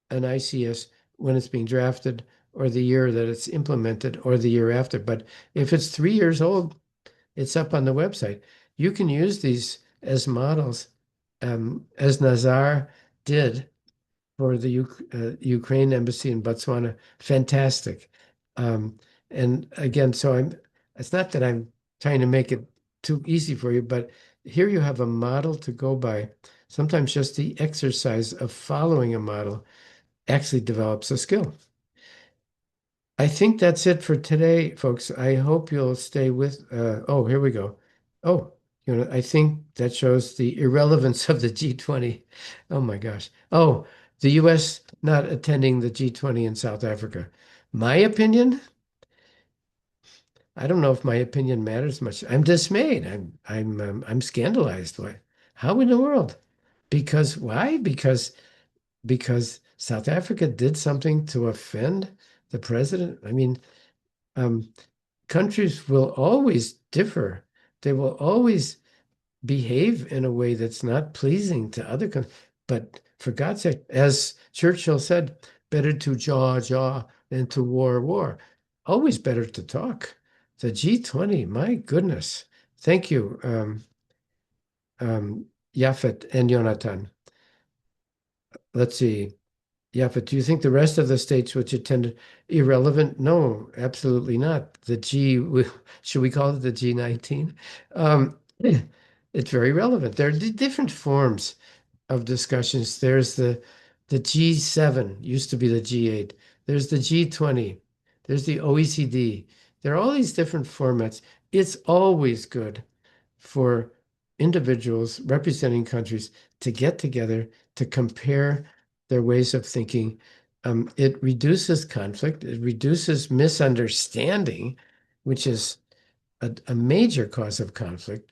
an ICS when it's being drafted or the year that it's implemented or the year after. But if it's 3 years old, it's up on the website. You can use these as models, as Nazar did for the Ukraine embassy in Botswana. Fantastic. Um, and again, it's not that I'm trying to make it too easy for you, but here you have a model to go by. Sometimes just the exercise of following a model actually develops a skill. I think that's it for today, folks. I hope you'll stay with, oh, here we go. Oh, I think that shows the irrelevance of the G20. Oh my gosh. Oh, the US not attending the G20 in South Africa. My opinion? I don't know if my opinion matters much. I'm dismayed. I'm scandalized. Why? How in the world? Because why? Because South Africa did something to offend the president? I mean, um, countries will always differ. They will always behave in a way that's not pleasing to other countries. But for God's sake, as Churchill said, better to jaw than to war. Always better to talk. The G20, my goodness. Thank you, Yafet and Jonathan. Let's see. Yeah, but do you think the rest of the states which attended irrelevant? No, absolutely not. Should we call it the G19? It's very relevant. There are different forms of discussions. There's the G7, used to be the G8. There's the G20. There's the OECD. There are all these different formats. It's always good for individuals representing countries to get together to compare their ways of thinking. It reduces conflict, it reduces misunderstanding, which is a major cause of conflict.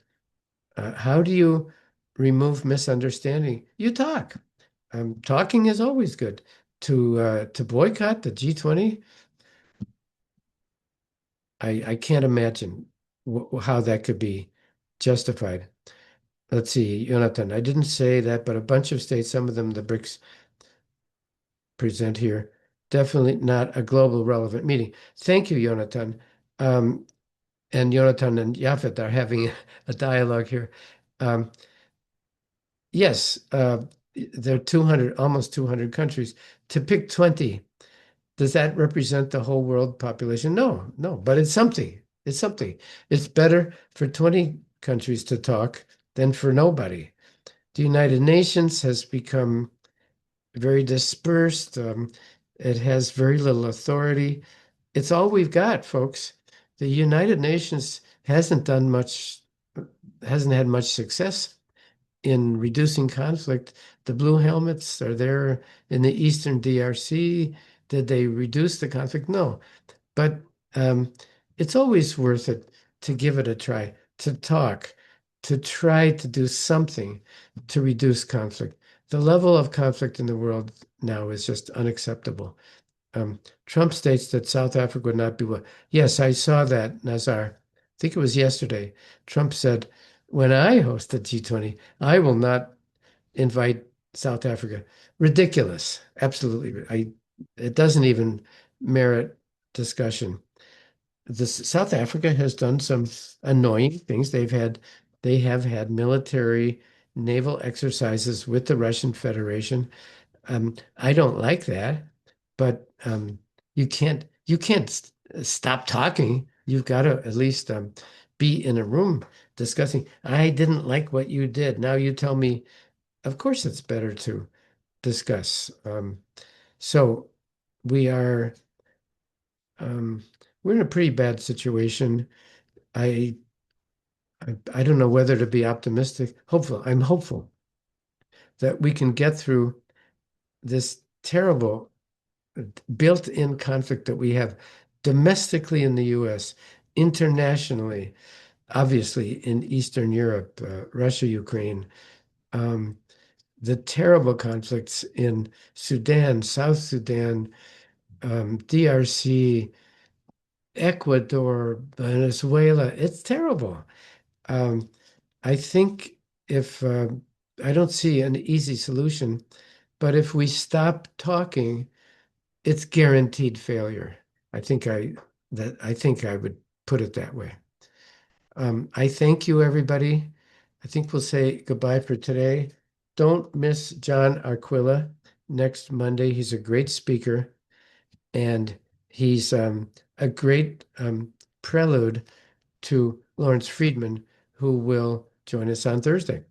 How do you remove misunderstanding? You talk. Talking is always good. To boycott the G20, I can't imagine how that could be justified. Let's see, Jonathan, I didn't say that, but a bunch of states, some of them the BRICS present here, definitely not a global relevant meeting. Thank you, Jonathan. Um, and Jonathan and Yafet are having a dialogue here. Um, yes, there are 200, almost 200 countries. To pick 20, does that represent the whole world population? No, no, but it's something. It's something. It's better for 20 countries to talk than for nobody. The United Nations has become very dispersed. It has very little authority. It's all we've got, folks. The United Nations hasn't had much success in reducing conflict. The Blue Helmets are there in the Eastern DRC. Did they reduce the conflict? No. But um, it's always worth it to give it a try, to talk, to try to do something to reduce conflict. The level of conflict in the world now is just unacceptable. Trump states that South Africa would not be well. Yes, I saw that, Nazar. I think it was yesterday. Trump said, when I host the G20, I will not invite South Africa. Ridiculous. Absolutely. It doesn't even merit discussion. South Africa has done some annoying things. They have had military naval exercises with the Russian Federation. I don't like that, but you can't stop talking. You've got to at least be in a room discussing. I didn't like what you did. Now you tell me. Of course, it's better to discuss. So we are um, we're in a pretty bad situation. I, I don't know whether to be optimistic. Hopeful. I'm hopeful that we can get through this terrible built-in conflict that we have domestically in the US, internationally, obviously in Eastern Europe, Russia, Ukraine, um, the terrible conflicts in Sudan, South Sudan, DRC, Ecuador, Venezuela. It's terrible. Um, I think if I don't see an easy solution, but if we stop talking, it's guaranteed failure. I think I think I would put it that way. I thank you, everybody. I think we'll say goodbye for today. Don't miss John Arquilla next Monday. He's a great speaker, and he's a great prelude to Lawrence Friedman, who will join us on Thursday.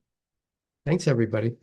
Thanks, everybody.